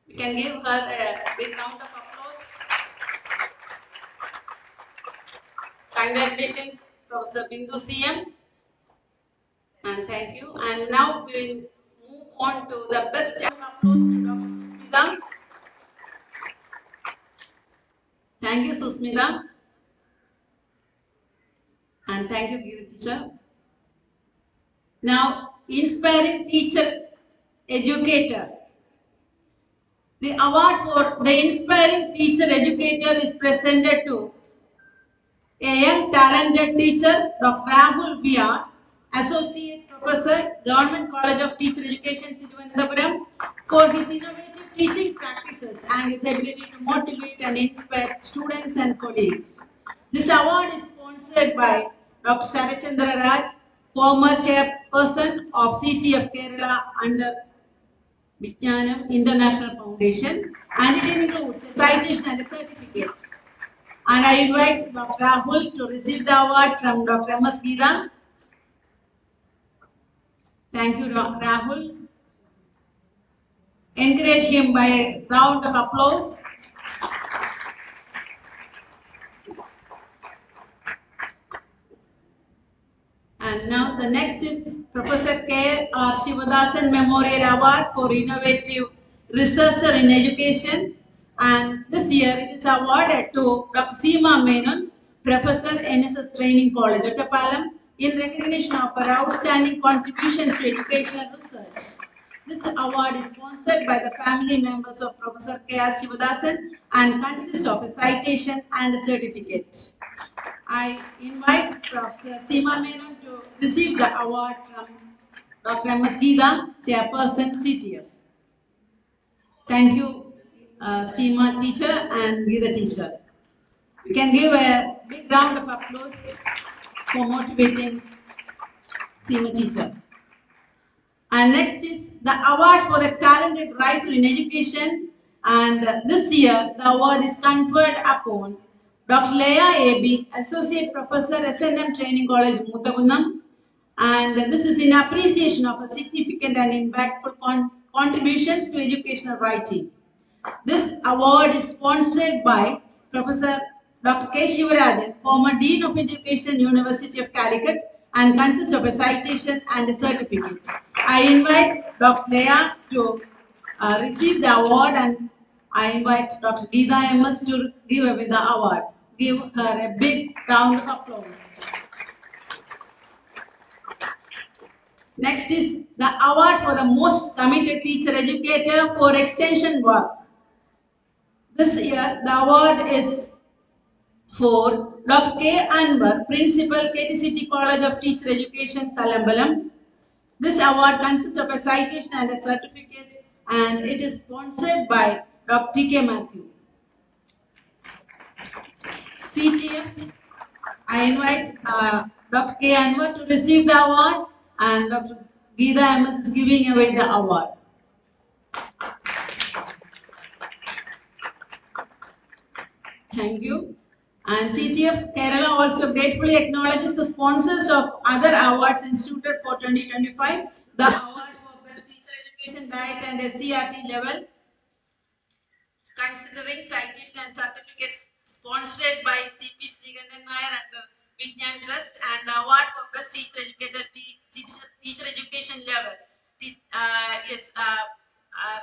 [SPEAKER 16] We can give her a big round of applause. Congratulations, Professor Bindu CM. And thank you. And now we will move on to the best applause to Dr. Susmita. Thank you, Susmita. And thank you, Gita teacher. Now, inspiring teacher educator. The award for the inspiring teacher educator is presented to a young talented teacher, Dr. Rahul VR, Associate Professor, Government College of Teacher Education, Thiruvananthapuram, for his innovative teaching practices and his ability to motivate and inspire students and colleagues. This award is sponsored by Dr. Sarachandra Raj, former chairperson of CTEF Kerala under Vijnanam International Foundation, and it includes a citation and a certificate. And I invite Dr. Rahul to receive the award from Dr. MS Geeta. Thank you, Dr. Rahul. Encourage him by a round of applause. And now the next is Professor K. R. Shivadasan Memorial Award for Innovative Researcher in Education. And this year it is awarded to Dr. Seema Menon, Professor, NSS Training College, Ottapalam, in recognition of her outstanding contributions to educational research. This award is sponsored by the family members of Professor K. R. Shivadasan and consists of a citation and a certificate. I invite Professor Seema Menon to receive the award from Dr. MS Geeta, Chairperson, CTEF. Thank you, Seema teacher and Geeta teacher. We can give a big round of applause. for motivating Seema teacher. And next is the award for the talented writer in education. And this year, the award is conferred upon Dr. Leah A.B., Associate Professor, SNM Training College, Mutagundam. And this is in appreciation of her significant and impactful contributions to educational writing. This award is sponsored by Professor Dr. K. Shivarajan, former Dean of Education, University of Calicut, and consists of a citation and a certificate. I invite Dr. Leah to receive the award, and I invite Dr. Geetha MS to give away the award. Give her a big round of applause. Next is the award for the most committed teacher educator for extension work. This year, the award is for Dr. K. Anwar, Principal, KTCT College of Teacher Education, Kalambalam. This award consists of a citation and a certificate, and it is sponsored by Dr. T.K. Matthew. CTEF, I invite Dr. K. Anwar to receive the award, and Dr. Geetha MS is giving away the award. Thank you. And CTEF Kerala also gratefully acknowledges the sponsors of other awards instituted for 2025. The award for Best Teacher Education Diet and SCRT level, considering citation and certificates sponsored by CP Srikandan Nair and the Vignan Trust, and the award for Best Teacher Teacher Education level is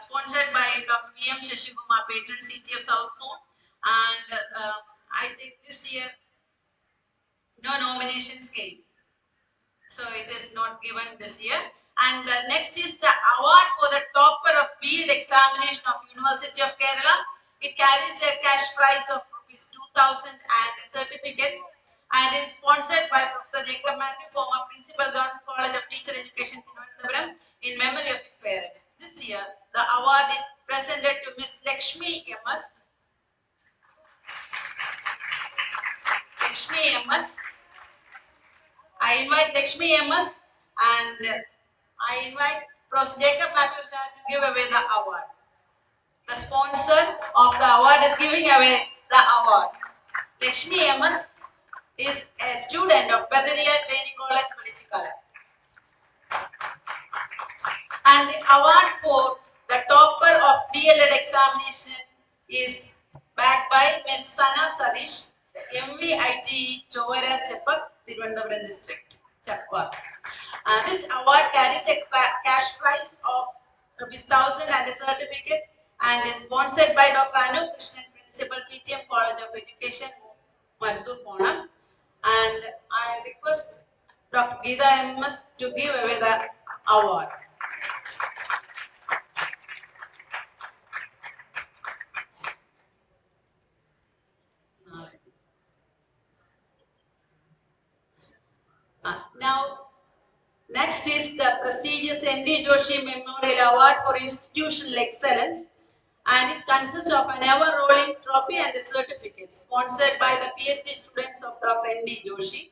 [SPEAKER 16] sponsored by Dr. V.M. Shashikumar, patron, CTF South Zone. And I think this year no nominations came, so it is not given this year. And the next is the award for the topper of B.Ed examination of University of Kerala. It carries a cash prize of ₹2,000 and a certificate, and it is sponsored by Professor Jacob Matthew, former Principal, Government College of Teacher Education, Thiruvananthapuram, in memory of his parents. This year, the award is presented to Miss Lakshmi M.S. Lakshmi M.S. I invite Lakshmi M.S. and I invite Professor Jacob Matthews to give away the award. The sponsor of the award is giving away the award. Lakshmi M.S. is a student of Badaria Training College, Padichikala. And the award for the topper of D.Ed examination is backed by Ms. Sana Sadish, MVIT Chovara Chepak, Thiruvananthapuram District, Chapwa. This award carries a cash prize of ₹1,000 and a certificate, and is sponsored by Dr. Anu Krishnan, Principal, PTM College of Education, Mardur Ponam. And I request Dr. Geetha MS to give away the award. Now, next is the prestigious N.D. Joshi Memorial Award for Institutional Excellence, and it consists of an ever-rolling trophy and a certificate, sponsored by the PhD students of Dr. N.D. Joshi.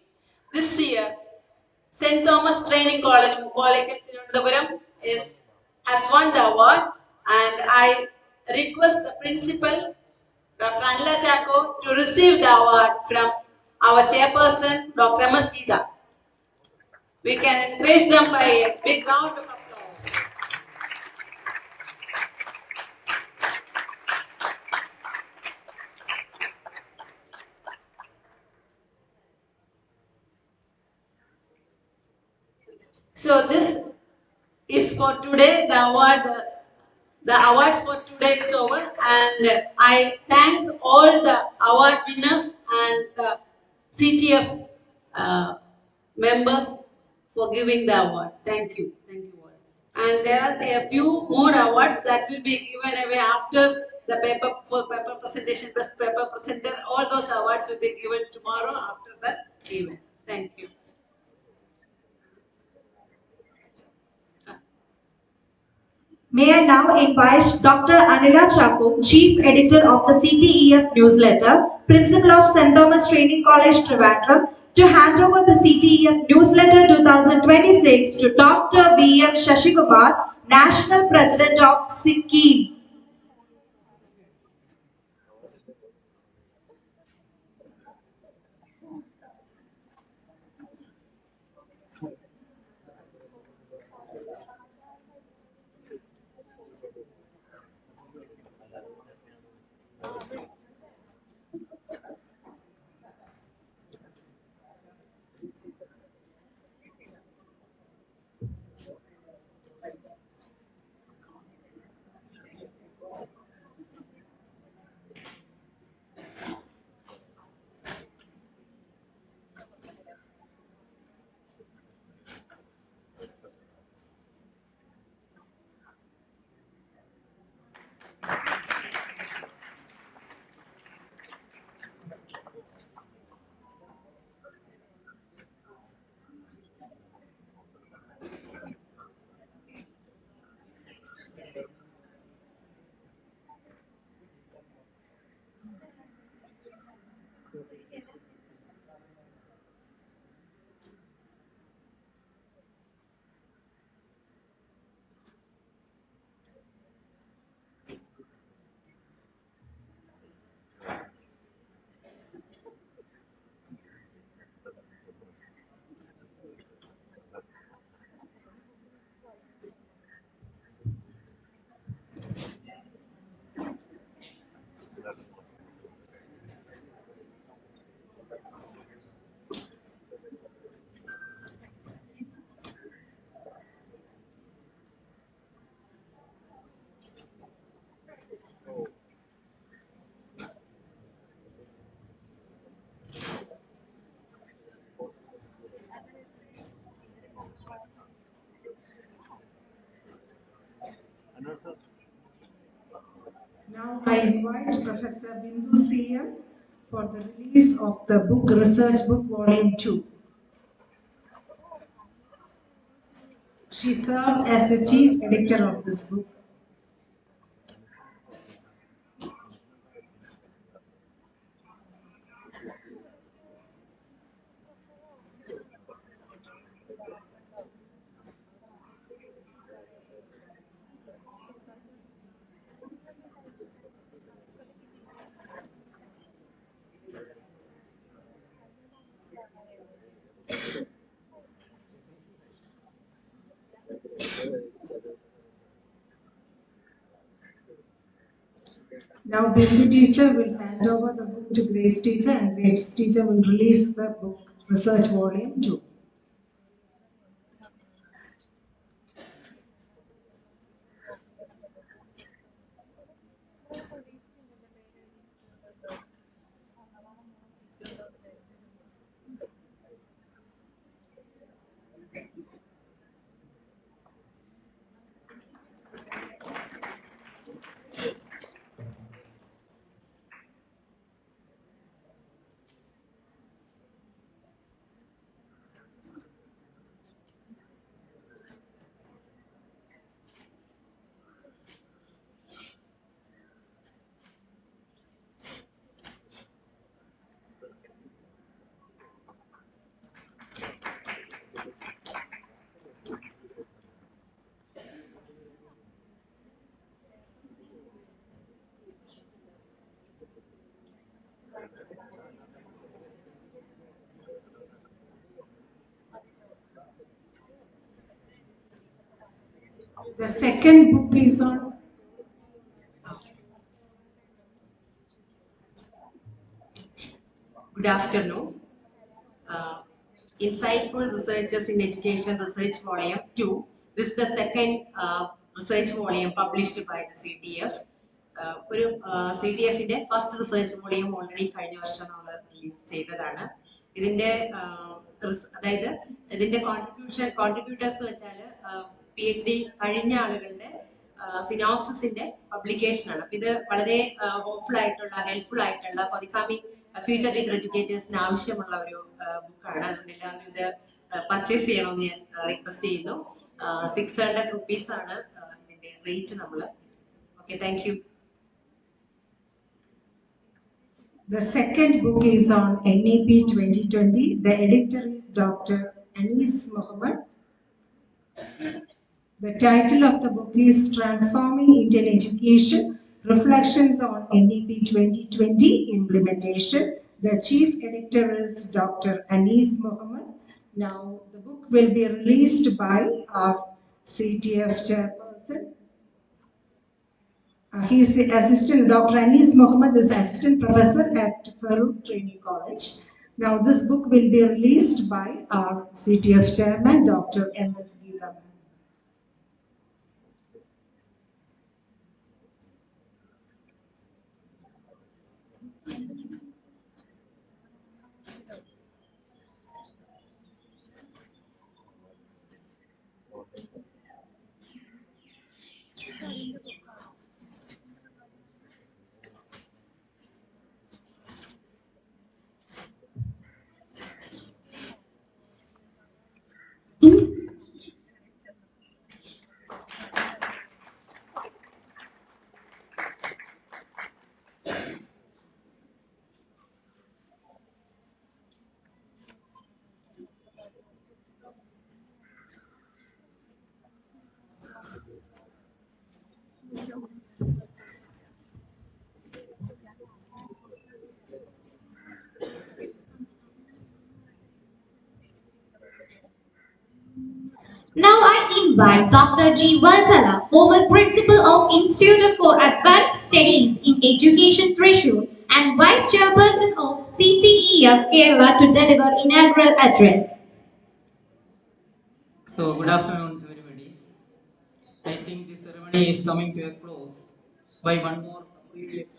[SPEAKER 16] This year, St. Thomas Training College, Mukkolekil, Thiruvananthapuram has won the award, and I request the principal, Dr. Anila Chako, to receive the award from our chairperson, Dr. M.S. Geetha. We can encourage them by a big round of applause. So this is for today. The awards for today is over, and I thank all the award winners and the CTF members for giving the award. Thank you. Thank you all. And there are a few more awards that will be given away after the paper presentation, best paper presenter. All those awards will be given tomorrow after the event. Thank you.
[SPEAKER 3] May I now invite Dr. Anila Chako, Chief Editor of the CTEF newsletter, Principal of St. Thomas Training College, Trivandrum, to hand over the CTEF Newsletter 2026 to Dr. B.M. Shashikumar, National President of CEAM.
[SPEAKER 5] Now I invite Professor Bindu CM for the release of the book Research Book Volume 2. She served as the chief editor of this book. Now Bindu teacher will hand over the book to Grace teacher, and Grace teacher will release the book Research Volume 2. The second book is on
[SPEAKER 17] Good afternoon. Insightful Researchers in Education Research Volume 2. This is the second research volume published by the CTEF. ഒരു CTEF-ന്റെ first research volume already കഴിഞ്ഞ വർഷം നമ്മൾ release ചെയ്തതാണ്. ഇതിന്റെ അതായത് ഇതിന്റെ contributors വെച്ചാൽ PhD കഴിഞ്ഞ ആളുകളുടെ സിനോപ്സിസിന്റെ പബ്ലിക്കേഷൻ ആണ്. അപ്പൊ ഇത് വളരെ ഹോപ്പ്ഫുൾ ആയിട്ടുള്ള ഹെൽപ്ഫുൾ ആയിട്ടുള്ള ഫോർകമിങ് ഫ്യൂച്ചർ ലീഡർ എഡ്യൂക്കേറ്റേഴ്സിന് ആവശ്യമുള്ള ഒരു ബുക്കാണ്. അതുകൊണ്ട് എല്ലാവരും ഇത് പർച്ചേസ് ചെയ്യണമെന്ന് ഞാൻ റിക്വസ്റ്റ് ചെയ്യുന്നു. 600 rupees ആണ് ഇതിന്റെ റേറ്റ് നമ്മൾ. Okay, thank you.
[SPEAKER 10] The second book is on NAP 2020. The editor is Dr. Anis Mohammed. The title of the book is Transforming Indian Education, Reflections on NAP 2020 Implementation. The chief editor is Dr. Anis Mohammed. Now, the book will be released by our CTEF chairperson. He is the assistant, Dr. Anis Mohammed is assistant professor at Farouk Training College. Now, this book will be released by our CTF chairman, Dr. M.S. Geeta.
[SPEAKER 1] Now I invite Dr. G. Valsala, former Principal of Institute for Advanced Studies in Education Thrissur and Vice Chairperson of CTEF Kerala to deliver inaugural address.
[SPEAKER 18] So good afternoon everybody. I think this ceremony is coming to a close by one more appreciation.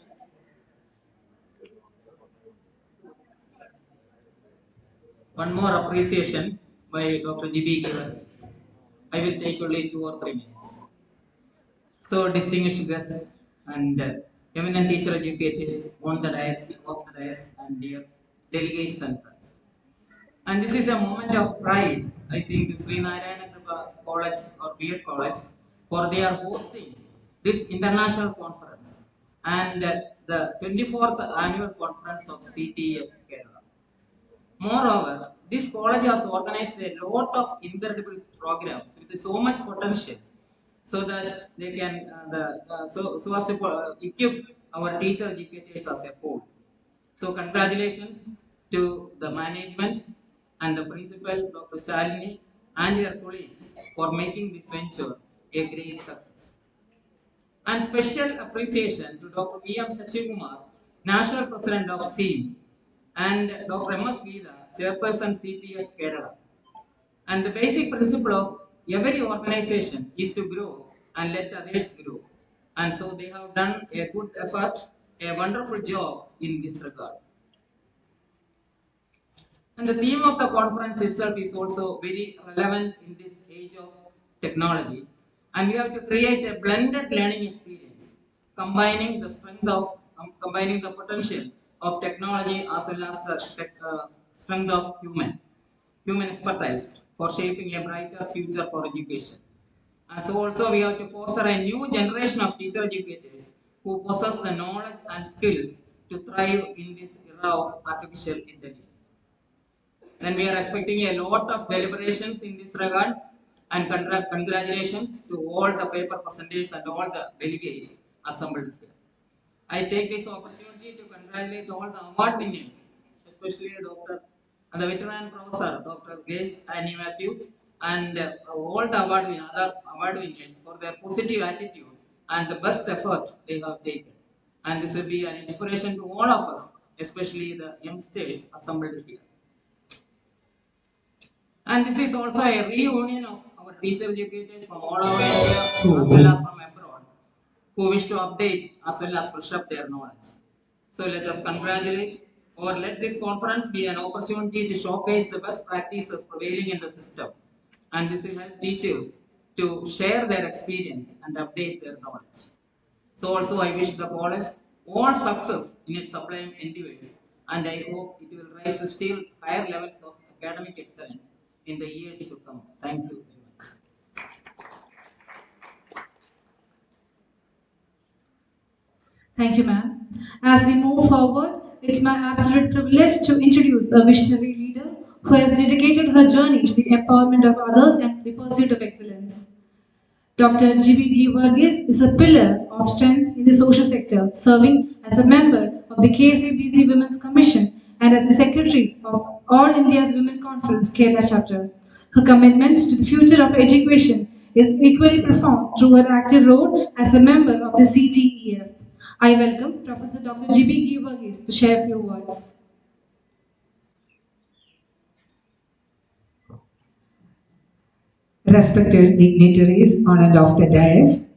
[SPEAKER 18] One more appreciation by Dr. G.B. Giver. I will take only 2 or 3 minutes. So distinguished guests and eminent teacher educators on the dais, off the dais, and dear delegates and friends. And this is a moment of pride. I think SREE NARAYANA College or B.Ed College, for they are hosting this international conference and the 24th annual conference of CTEF Kerala. Moreover, this college has organized a lot of incredible programs with so much potential, so that they can so as to equip our teacher educators as a whole. So congratulations to the management and the principal, Dr. Shalini, and your colleagues for making this venture a great success. And special appreciation to Dr. V.M. Shachikumar, National President of CEAM, and Dr. M.S. Geeta, Chairperson CTEF Kerala. And the basic principle of every organization is to grow and let others grow. And so they have done a good effort, a wonderful job in this regard. And the theme of the conference itself is also very relevant in this age of technology. And we have to create a blended learning experience, combining the strength of, combining the potential of technology as well as the strength of human expertise for shaping a brighter future for education. And so also we have to foster a new generation of teacher educators who possess the knowledge and skills to thrive in this era of artificial intelligence. Then we are expecting a lot of deliberations in this regard, and congratulations to all the paper presenters and all the delegates assembled here. I take this opportunity to congratulate all the award winners, especially Dr. and the veteran professor, Dr. Grace Annie Matthews, and all the other award winners for their positive attitude and the best effort they have taken. And this will be an inspiration to all of us, especially the youngsters assembled here. And this is also a reunion of our teacher educators from all over India as well as from abroad who wish to update as well as brush up their knowledge. So let us congratulate or let this conference be an opportunity to showcase the best practices prevailing in the system. And this will help teachers to share their experience and update their knowledge. So also I wish the college all success in its sublime endeavors, and I hope it will rise to still higher levels of academic excellence in the years to come. Thank you very much.
[SPEAKER 9] Thank you, ma'am. As we move forward, it's my absolute privilege to introduce a visionary leader who has dedicated her journey to the empowerment of others and the pursuit of excellence. Dr. G.B. Varghese is a pillar of strength in the social sector, serving as a member of the KSABC Women's Commission and as the Secretary of All India's Women Conference, Kerala chapter. Her commitment to the future of education is equally profound through her active role as a member of the CTEF. I welcome Professor Dr. G.B. Varghese to share a few words.
[SPEAKER 19] Respected dignitaries on and off the dais,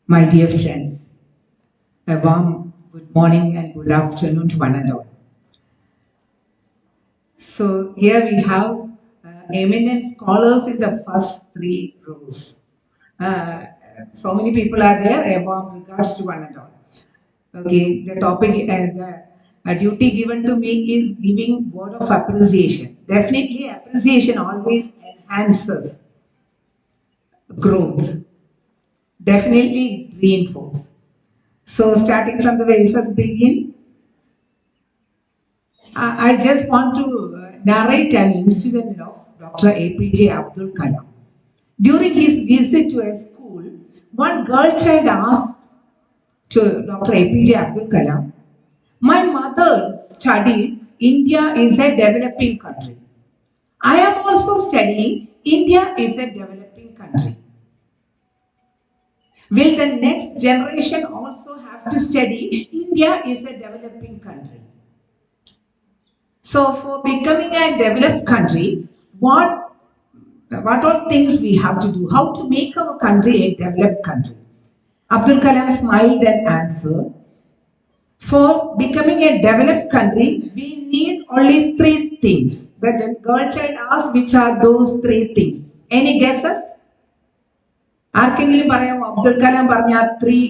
[SPEAKER 19] my dear friends, a warm good morning and good afternoon to one and all. So here we have eminent scholars in the first three rows. So many people are there, a warm regards to one and all. Okay, the topic, the duty given to me is giving word of appreciation. Definitely appreciation always enhances growth. Definitely reinforce. So starting from the very first beginning, I just want to narrate an incident of Dr. APJ Abdul Kalam. During his visit to a school, one girl child asked to Dr. APJ Abdul Kalam, "My mother studied India is a developing country. I am also studying India is a developing country. Will the next generation also have to study India is a developing country?" So for becoming a developed country, what all things we have to do? How to make our country a developed country? Abdul Kalam smiled and answered, "For becoming a developed country, we need only three things." The girl child asked, which are those three things? Any guesses? ആർക്കെങ്കിലും പറയാമോ അബ്ദുൽ കലാം പറഞ്ഞ three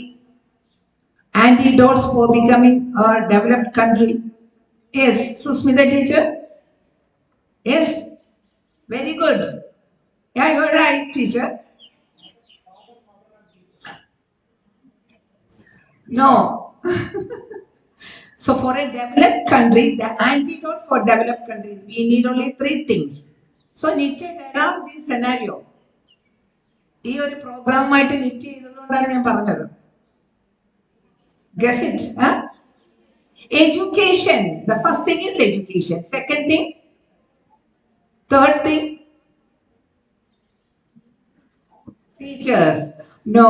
[SPEAKER 19] antidotes for becoming a developed country? Yes, Susmita teacher? Yes, very good. Yeah, you're right, teacher. No. So for a developed country, the antidote for developed countries, we need only three things. So knitted around this scenario. ഈ ഒരു പ്രോഗ്രാമായിട്ട് knit ചെയ്തതുകൊണ്ടാണ് ഞാൻ പറഞ്ഞത്. Guess it, huh? Education. The first thing is education. Second thing, third thing, teachers. No.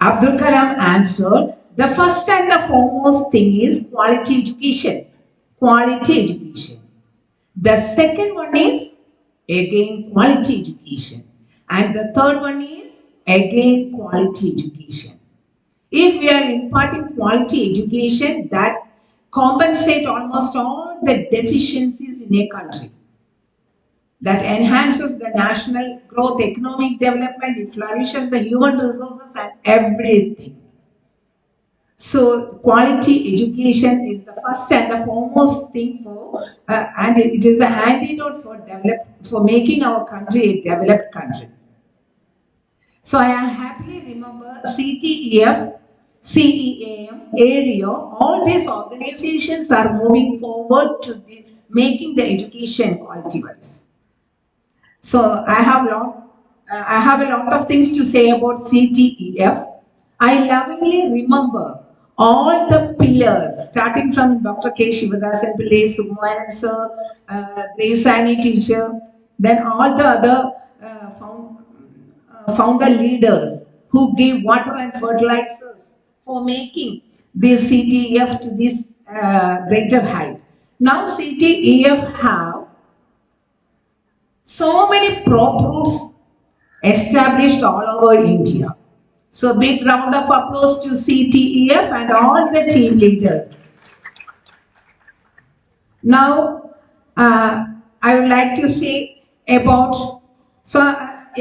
[SPEAKER 19] Abdul Kalam answered, the first and the foremost thing is quality education. Quality education. The second one is again quality education. And the third one is again quality education. If we are imparting quality education, that compensates almost all the deficiencies in a country. That enhances the national growth, economic development, it flourishes the human resources and everything. So quality education is the first and the foremost thing for, and it is the antidote for making our country a developed country. So I happily remember CTEF, CEAM, ADO, all these organizations are moving forward to making the education quality-wise. So I have a lot of things to say about CTEF. I lovingly remember all the pillars, starting from Dr. K. Shivadasan Pillai, Sukumaran sir, Grace Annie teacher, then all the other founder leaders who gave water and fertilizers for making this CTEF to this greater height. Now CTEF have so many prop routes established all over India. So big round of applause to CTEF and all the team leaders. Now, I would like to say about, so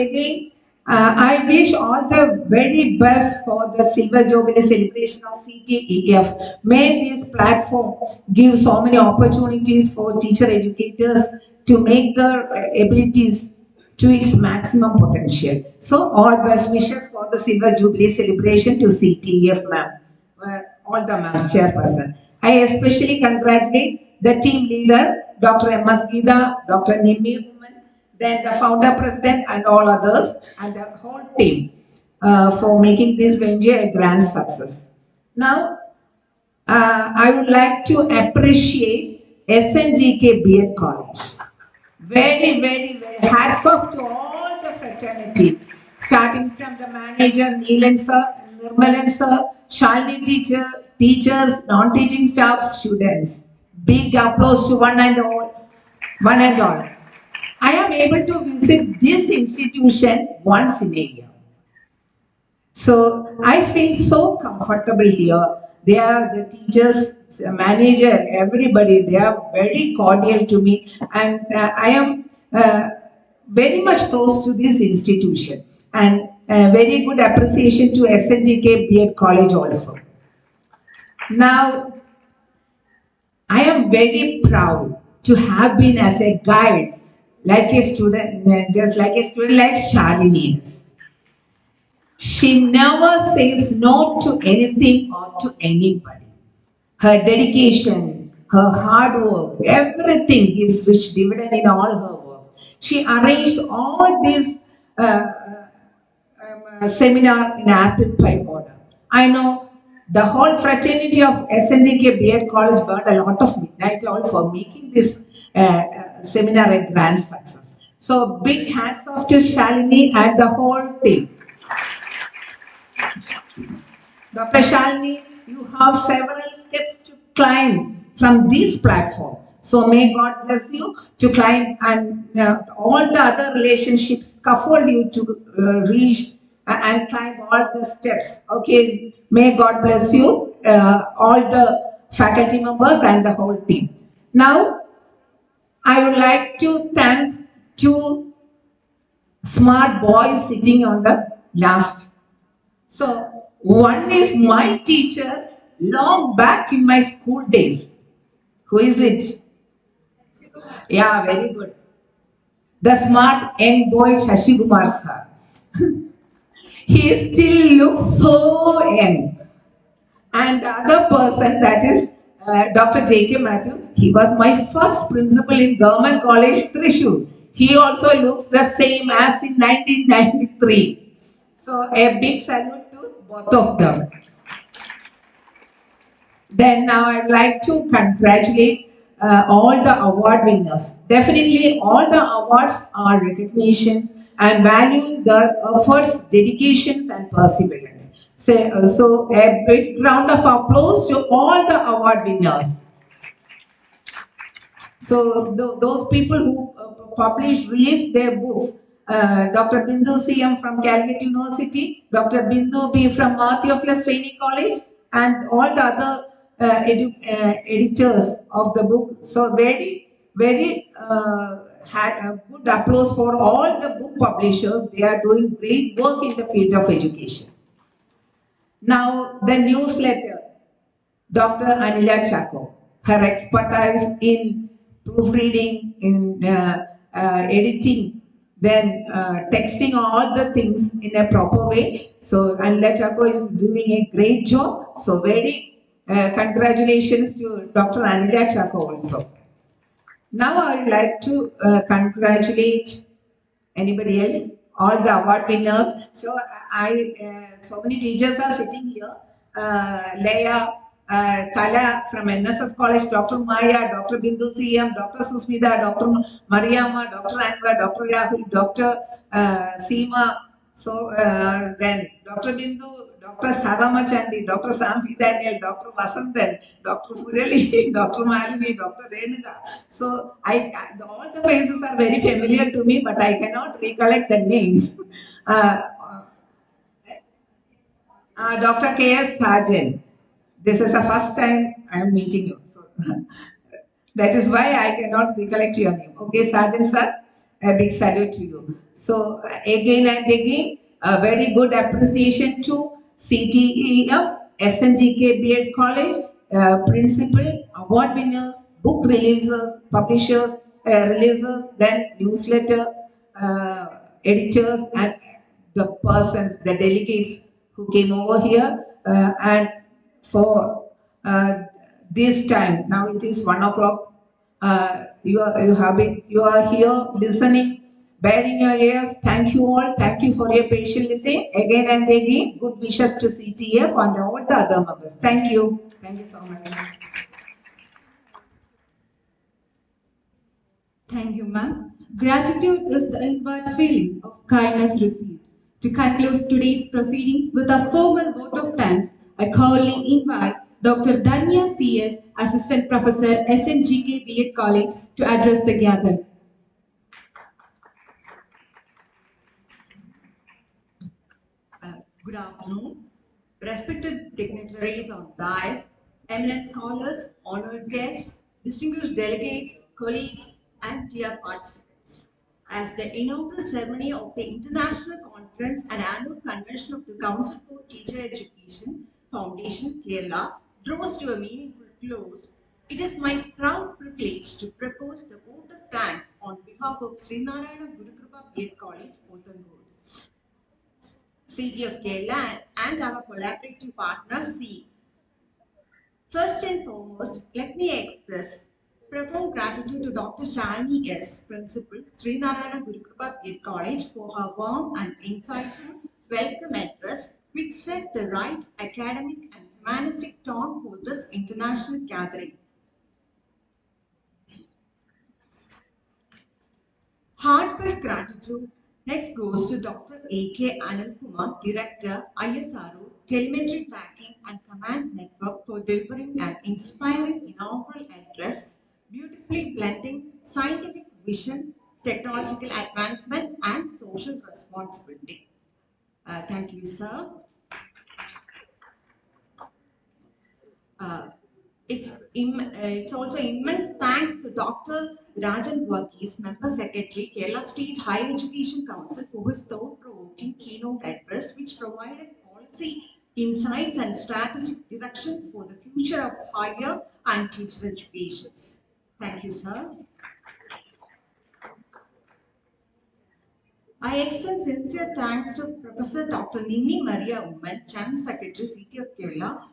[SPEAKER 19] again, I wish all the very best for the Silver Jubilee celebration of CTEF. May this platform give so many opportunities for teacher educators to make their abilities to its maximum potential. So all best wishes for the Silver Jubilee celebration to CTEF ma'am, all the ma'am chairperson. I especially congratulate the team leader, Dr. M.S. Geeta, Dr. Nimmi, then the founder, president, and all others, and the whole team for making this venture a grand success. Now, I would like to appreciate SNGK B.Ed College. Very hats off to all the fraternity, starting from the manager Neelan sir, Nirmalan sir, Shalini teacher, teachers, non-teaching staff, students. Big applause to one and all. One and all. I am able to visit this institution once in a year. So I feel so comfortable here. They are the teachers, manager, everybody. They are very cordial to me, and I am very much close to this institution. And very good appreciation to SNGK B.Ed College also. Now, I am very proud to have been as a guide, like a student, just like a student like Shalini is. She never says no to anything or to anybody. Her dedication, her hard work, everything gives rich dividend in all her work. She arranged all these seminar in apple pie order. I know the whole fraternity of SNDK B.Ed College burned a lot of midnight oil for making this seminar a grand success. So big hats off to Shalini and the whole team. Dr. Shalini, you have several steps to climb from this platform. So may God bless you to climb, and all the other relationships scaffold you to reach and climb all the steps. Okay, may God bless you, all the faculty members and the whole team. Now, I would like to thank two smart boys sitting on the last. So, one is my teacher long back in my school days. Who is it? Yeah, very good. The smart young boy Shashi Kumar sir. He still looks so young. And the other person, that is Dr. J.K. Matthew, he was my first principal in Government College, Thrissur. He also looks the same as in 1993. So a big salute to both of them. Then now I'd like to congratulate all the award winners. Definitely all the awards are recognitions and valuing their efforts, dedications and perseverance. So a big round of applause to all the award winners. So those people who released their books, Dr. Bindu CM from Calicut University, Dr. Bindu B from Mahathir Training College, and all the other editors of the book. So very had a good applause for all the book publishers. They are doing great work in the field of education. Now the newsletter, Dr. Anila Chako, her expertise in proofreading, in editing, then texting all the things in a proper way. So Anila Chako is doing a great job. So very congratulations to Dr. Anila Chako also. Now I would like to congratulate anybody else, all the award winners. So so many teachers are sitting here. Leia, Kala from NSS College, Dr. Maya, Dr. Bindu CM, Dr. Susmita, Dr. Mariama, Dr. Anwar, Dr. Rahul, Dr. Seema. So then Dr. Bindu, Dr. Sarama Chandi, Dr. Sampi Daniel, Dr. Vasantan, Dr. Murali, Dr. Malini, Dr. Renuga. So all the faces are very familiar to me, but I cannot recollect the names. Dr. K.S. Sajan. This is the first time I am meeting you. So that is why I cannot recollect your name. Okay, Sajan sir, a big salute to you. So again and again, a very good appreciation to CTEF, SNGK B.Ed College, principal, award winners, book releasers, publishers, releasers, then newsletter, editors, and the persons, the delegates who came over here, and for this time. Now it is 1 o'clock. You are here listening, bearing your ears. Thank you all. Thank you for your patient listening. Again and again, good wishes to CTF and all the other members. Thank you. Thank you so much.
[SPEAKER 13] Thank you, ma'am. Gratitude is the inward feeling of kindness received. To conclude today's proceedings with a formal vote of thanks, I cordially invite Dr. Danya C.S., Assistant Professor, SNGK B.Ed College, to address the gathering.
[SPEAKER 3] Good afternoon. Respected dignitaries on dais, eminent scholars, honored guests, distinguished delegates, colleagues, and dear participants. As the inaugural ceremony of the International Conference and Annual Convention of the Council for Teacher Education Foundation, Kerala, draws to a meaningful close, it is my proud privilege to propose the vote of thanks on behalf of NARAYANA GURUKRIPA B.Ed College, POTHENCODE, CTEF Kerala, and our collaborative partner CEAM. First and foremost, let me express profound gratitude to Dr. Shalini S., Principal, Narayana GURUKRIPA B.Ed College, for her warm and insightful welcome address, which set the right academic and humanistic tone for this international gathering. Heartfelt gratitude next goes to Dr. A.K. Annalkumar, Director, ISRO, Telemetry Tracking and Command Network, for delivering an inspiring inaugural address, beautifully blending scientific vision, technological advancement, and social responsibility. Thank you, sir. It's also immense thanks to Dr. Rajan Varghese, Member Secretary, Kerala State Higher Education Council, for his thought-provoking keynote address, which provided policy insights and strategic directions for the future of higher and teacher education. Thank you, sir. I extend sincere thanks to Professor Dr. Nini Maria Umman, General Secretary, CTEF Kerala,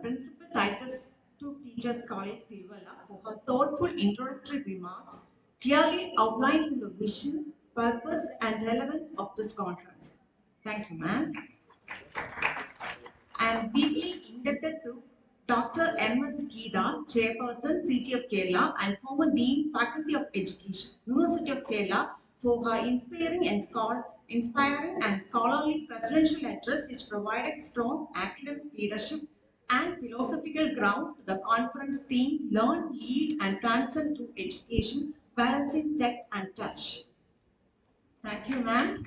[SPEAKER 3] Principal Titus II Teachers College, Tiruvalla, for her thoughtful introductory remarks, clearly outlining the vision, purpose, and relevance of this conference. Thank you, ma'am. I am deeply indebted to Dr. M.S. Geeta, Chairperson, CTEF Kerala, and former Dean, Faculty of Education, University of Kerala, for her inspiring and scholarly presidential address, which provided strong academic leadership and philosophical ground to the conference theme, Learn, Lead, and Transcend through Education, Balancing Tech and Touch. Thank you, ma'am.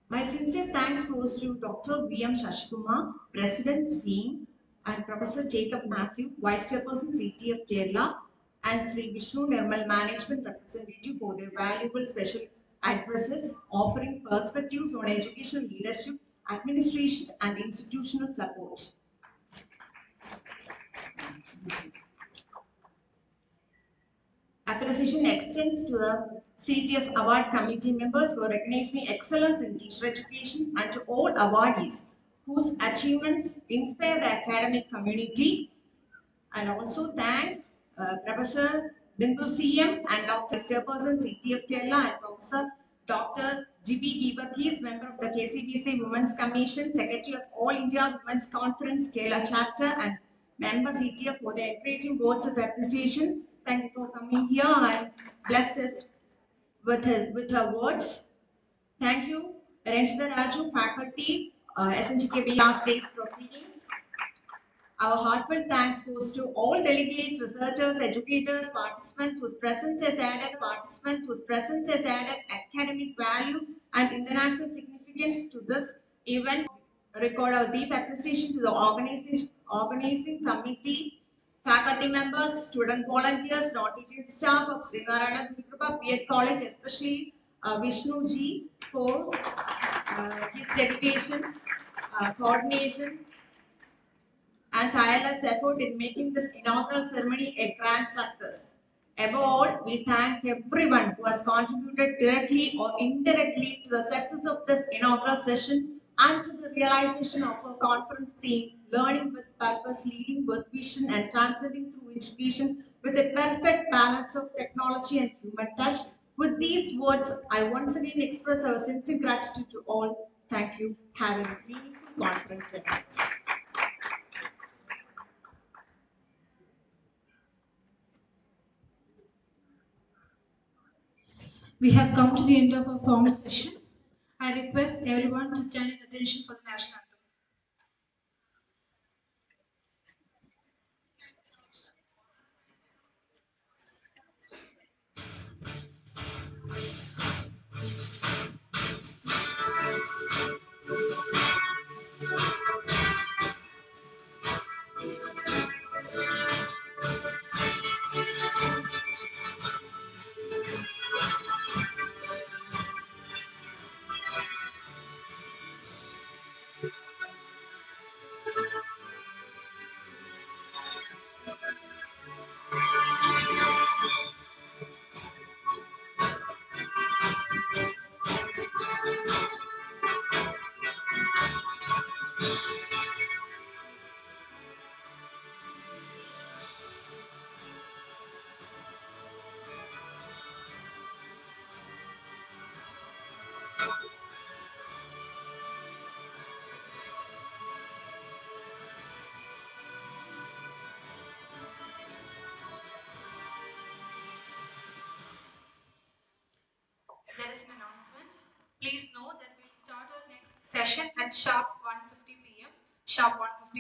[SPEAKER 3] My sincere thanks goes to Dr. V.M. Shashikumar, President CEAM, and Professor Jacob Matthew, Vice Chairperson CTEF Kerala, and Sri Vishnu Nirmal, Management Representative, for their valuable special addresses offering perspectives on educational leadership, administration, and institutional support. Appreciation extends to the CTEF Award Committee members for recognizing excellence in teacher education, and to all awardees whose achievements inspire the academic community. And also thank Professor Bindu CM and Dr. Chairperson CTEF Kerala, and Professor Dr. G.B. Geevarghese, member of the KCBC Women's Commission, Secretary of All India Women's Conference Kerala Chapter, and member CTEF, for their encouraging words of appreciation. Thank you for coming here and blessed us with her words. Thank you, Ranjita Raju, faculty, SNGK last day's proceedings. Our heartfelt thanks goes to all delegates, researchers, educators, participants whose presence has added academic value and international significance to this event. Record our deep appreciation to the organizing committee, faculty members, student volunteers, non-teaching staff of NARAYANA GURUKRIPA B.Ed College, especially Vishnu Ji, for his dedication, coordination, and tireless effort in making this inaugural ceremony a grand success. Above all, we thank everyone who has contributed directly or indirectly to the success of this inaugural session and to the realization of our conference theme, Learning with Purpose, Leading with Vision and Transcending through Education with a perfect balance of technology and human touch. With these words, I once again express our sincere gratitude to all. Thank you. Have a meaningful conference event.
[SPEAKER 9] We have come to the end of our formal session. I request everyone to stand in attention for the national anthem. There is an announcement. Please know that we'll start our next session at sharp 1:50 p.m. Sharp 1:50.